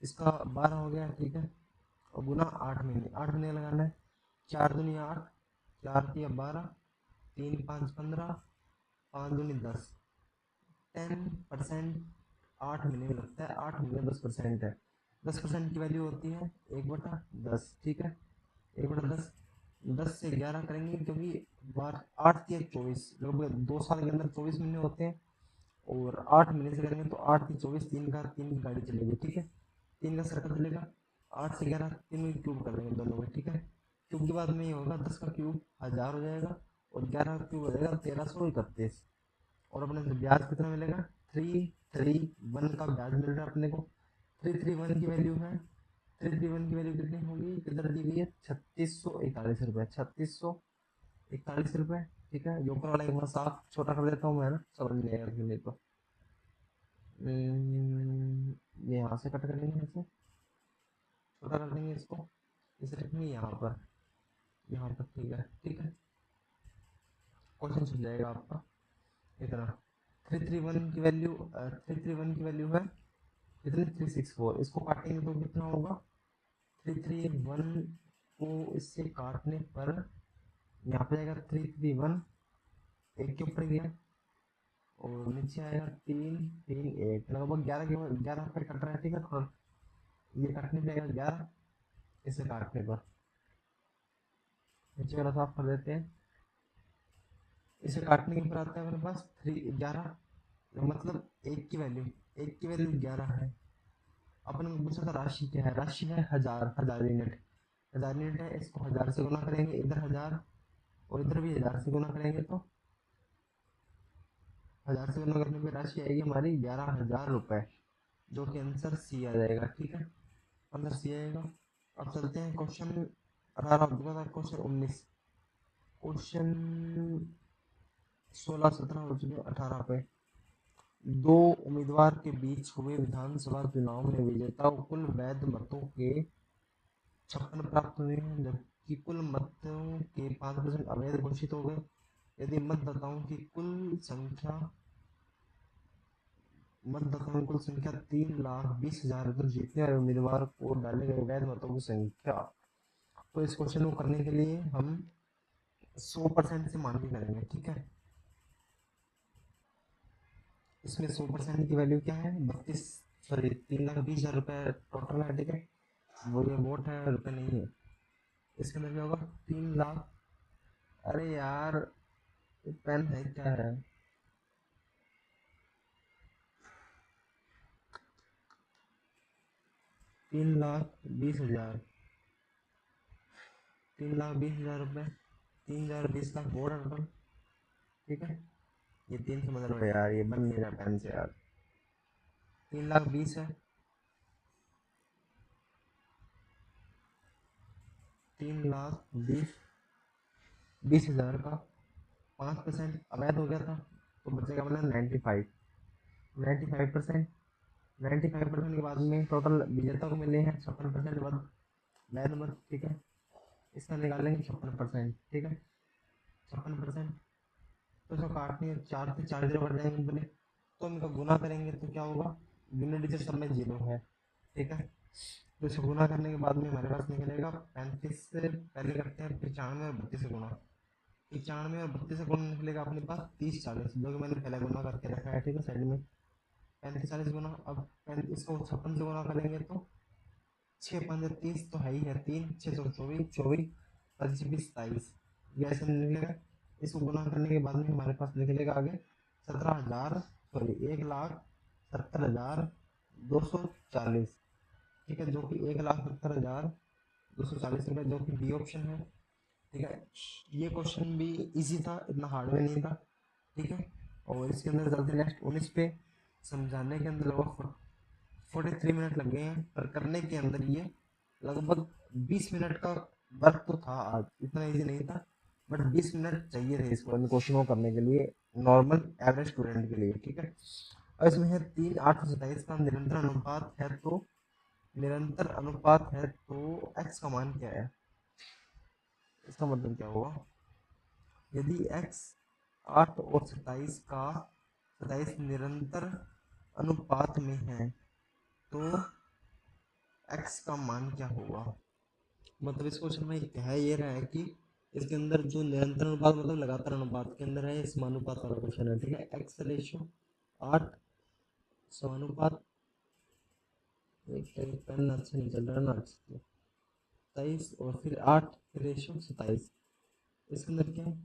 इसका 12 हो गया, ठीक है। और गुना 8 महीने, 8 महीने लगाना है। 4 दूनी 8, 4 तिया 12, 3 5 15, 5 दूनी 10, 10%। 8 महीने में लगता है, 8 महीने 10% है। 10% की वैल्यू होती है 1/10, ठीक है। 1/10 10 से 11 करेंगे क्योंकि बार 8 या 24 लगभग 2 साल के अंदर 24 महीने होते हैं, और 8 महीने से करेंगे तो 8 की 24, 3 की गाड़ी चलेगी। ठीक है, 3 का सर्कल चलेगा। 8 से 11 तीन में क्यूब कर लेंगे दोनों में। ठीक है, क्यूब के बाद में ये होगा 10 का क्यूब 1000 हो जाएगा, और 11 का क्यूब हो जाएगा 1331। और अपने से ब्याज कितना मिलेगा, 331 का ब्याज मिल रहा है अपने को। 331 की वैल्यू है, 331 की वैल्यू कितनी होगी, किधर दी गई है, 3641 रुपये, 3641 रुपये। ठीक है, जो ऊपर वाला एक बार साफ छोटा कर देता हूँ मैं ना, समझ नहीं आएगा नहीं तो। ये यहाँ से कट कर लेंगे, ऐसे छोटा कर देंगे इसको, इसे रखेंगे यहाँ पर। ठीक है, ठीक है, क्वेश्चन छूट जाएगा आपका इतना। 331 की वैल्यू है कितनी, 364। इसको काटेंगे तो कितना होगा, 331 को इससे काटने पर यहाँ पे आएगा 331, एक के ऊपर गया, और नीचे आएगा 3 3 1, लगभग 11 पर कट रहा है। ठीक है, थोड़ा ये काटने पे आएगा 11, इसे काटने पर नीचे वाला साफ कर देते हैं। इसे काटने के पर आता है मेरे पास 11, मतलब एक की वैल्यू 11 है। अपन को पूछा था राशि क्या है, राशि है 1000, 1000 यूनिट। 1000 यूनिट है, इसको 1000 से गुना करेंगे, इधर 1000 और इधर भी 1000 से गुना करेंगे, तो 1000 से गुना करने पर राशि आएगी हमारी 11,000 रुपये, जो कि आंसर सी आ जाएगा। ठीक है, आंसर सी आएगा। अब चलते हैं क्वेश्चन 18, क्वेश्चन 19, क्वेश्चन 16 17 हो चुके, 18 पे। दो उम्मीदवार के बीच हुए विधानसभा चुनाव में विजेता को कुल वैध मतों के 56 प्राप्त हुए हैं, जबकि कुल मतों के 5% अवैध घोषित हो गए। यदि मतदाताओं की कुल संख्या 3,20,000 तो जीतने वाले उम्मीदवार को डाले गए वैध मतों की संख्या। तो इस क्वेश्चन को करने के लिए हम 100% से मान के करेंगे। ठीक है, इसमें 100% की वैल्यू क्या है, 3,20,000 रुपये टोटल है। ठीक है, वो ये वोट है, रुपये नहीं है। इसके अंदर क्या होगा, 3 लाख, अरे यार पेन है क्या है, 3,20,000, 3,20,000 रुपये, 3,20,00,000 वोट है टोटल। ठीक है, ये 3 समझ लो यार, ये बन नहीं रहा पेन से यार। 3,20,000 है, 3,20,000 का 5% अवैध हो गया था, तो बचेगा मतलब 95%। 95% के बाद में टोटल विजेता को मिले हैं 56% वैध मत। ठीक है, इसका निकालेंगे 56%। ठीक है, 56%, तो इसको काटने 4 से 4 जीरो कट जाएंगे बोले, तो इनका गुना करेंगे तो क्या होगा, यूनिट डिजिट सब में जीरो है। ठीक है, तो इसको गुना करने के बाद में हमारे पास निकलेगा 35 से, पहले करते हैं 95 और 32 से गुना। 95 और 32 से गुना निकलेगा अपने पास 30 40, जो कि मैंने पहले गुना करके रखा है। ठीक है, साइड में 35 40 गुना। अब इसको 56 से गुना करेंगे तो 6 5 30 तो है ही है, 3 6 24 24 25 26 27, ये ऐसे निकलेगा। इसको गुना करने के बाद में हमारे पास निकलेगा आगे 17,000, सॉरी 1,70,240। ठीक है, जो कि 1,70,240 रुपये, जो कि बी ऑप्शन है। ठीक है, ये क्वेश्चन भी इजी था, इतना हार्ड में नहीं था। ठीक है, और इसके अंदर चलते नेक्स्ट 19 पे। समझाने के अंदर लगभग 43 मिनट लग गए हैं, पर करने के अंदर ये लगभग 20 मिनट का वर्क तो था आज, इतना इजी नहीं था, बट 20 मिनट चाहिए थे इसको, इन क्वेश्चन को करने के लिए, नॉर्मल एवरेज स्टूडेंट के लिए। ठीक है, और इसमें है 3 827 का निरंतर अनुपात है तो x का मान क्या है। इसका मतलब क्या हुआ, यदि x 8 और 27 निरंतर अनुपात में है तो x का मान क्या होगा। मतलब इस क्वेश्चन में कह ये रहा है कि इसके अंदर जो निरंतर अनुपात मतलब लगातार अनुपात के अंदर है, समानुपात वाला क्वेश्चन है। ठीक है, x रेशियो 8 समानुपात, एक पेन अच्छा नहीं चल रहा ना, 27 और फिर 8 रेशो 27। इसके अंदर क्या है,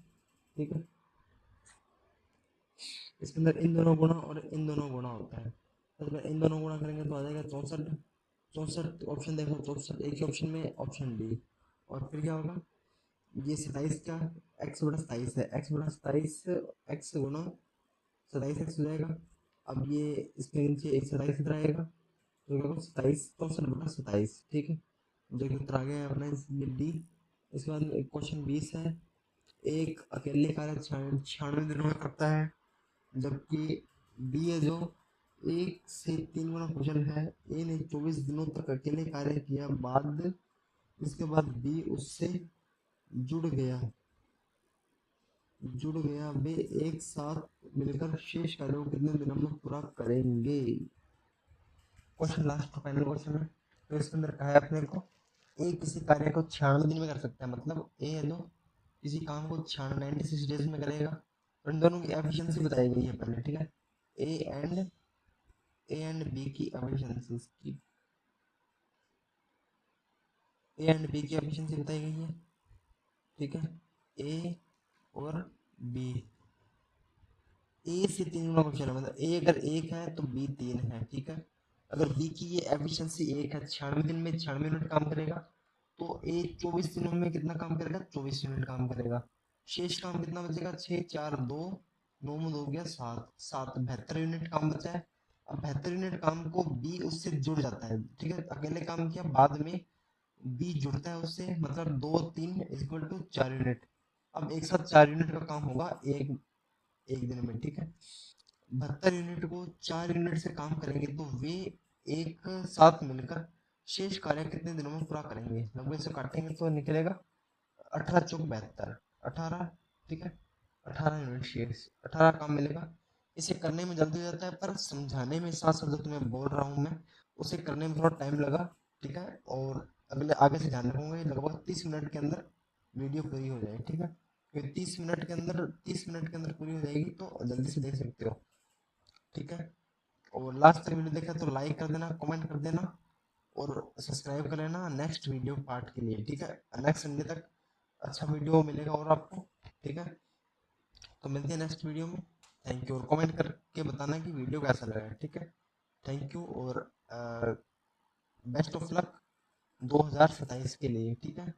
ठीक है, इसके अंदर इन दोनों गुणा और इन दोनों गुणा होता है। तो जब इन दोनों गुणा करेंगे तो आ जाएगा 64। 64 ऑप्शन देखो, 64 एक ही ऑप्शन में, ऑप्शन डी। और फिर क्या होगा, ये 27 का एक्स बटा 27 है, एक्स बटा 27 एक्स गुणा 27 एक्स हो जाएगा। अब ये इसके नीचे एक 27 इधर आएगा, तो क्या होगा 27 64 बटा 27, ठीक है, जो कि उत्तर आ गया है अपना इसमें डी। इसके बाद क्वेश्चन 20 है, एक अकेले कार्य 96 दिनों में करता है, जबकि बी है जो 1 से 3 गुना कुशल है। ए ने 24 दिनों तक अकेले कार्य किया, बाद इसके बाद बी उससे जुड़ गया वे एक साथ मिलकर शेष कार्यों को कितने दिनों में पूरा करेंगे। क्वेश्चन लास्ट फाइनल क्वेश्चन है, तो इसके अंदर कहा है अपने को ए किसी कार्य को 96 दिन में कर सकता है, मतलब ए है जो किसी काम को 96 डेज में करेगा। तो इन दोनों की एफिशिएंसी बताई गई है पहले, ठीक है, ए एंड बी की एफिशिएंसी बताई गई है, ठीक है, ए और बी। ए से 3 गुना क्वेश्चन है, मतलब ए अगर 1 है तो बी 3 है, ठीक है। अगर बी की ये एफिशिएंसी 1 है, 96 दिन में 96 यूनिट काम करेगा, तो ए 24 दिनों में कितना काम करेगा, 24 यूनिट काम करेगा। शेष काम कितना बचेगा, 6 4 2 9 में 2 गया 7 7 72 यूनिट काम बचा है। अब 72 यूनिट काम को बी उससे जुड़ जाता है, ठीक है, अकेले काम किया, बाद में बी जुड़ता है उससे, मतलब 2 3 इक्वल टू 4 यूनिट। अब एक साथ 4 यूनिट का काम होगा एक एक दिन में, ठीक है। 72 यूनिट को 4 यूनिट से काम करेंगे तो वे एक साथ मिलकर शेष कार्य कितने दिनों में पूरा करेंगे। लगभग इसे काटेंगे तो निकलेगा 18 चौक 72, 18, ठीक है, 18 यूनिट शेष, 18 काम मिलेगा। इसे करने में जल्दी हो जाता है, पर समझाने में साथ साथ जो तुम्हें बोल रहा हूँ मैं, उसे करने में थोड़ा टाइम लगा, ठीक है। और अगले आगे से ध्यान रखूंगा, लगभग 30 मिनट के अंदर वीडियो पूरी हो जाए, ठीक है। फिर 30 मिनट के अंदर पूरी हो जाएगी, तो जल्दी से देख सकते हो, ठीक है। और लास्ट तक वीडियो देखा तो लाइक कर देना, कमेंट कर देना और सब्सक्राइब कर लेना नेक्स्ट वीडियो पार्ट के लिए, ठीक है। नेक्स्ट संडे तक अच्छा वीडियो मिलेगा और आपको, ठीक है। तो मिलते हैं नेक्स्ट वीडियो में। थैंक यू, और कमेंट करके बताना कि वीडियो कैसा लगा, ठीक है। थैंक यू और बेस्ट ऑफ लक 2027 के लिए, ठीक है।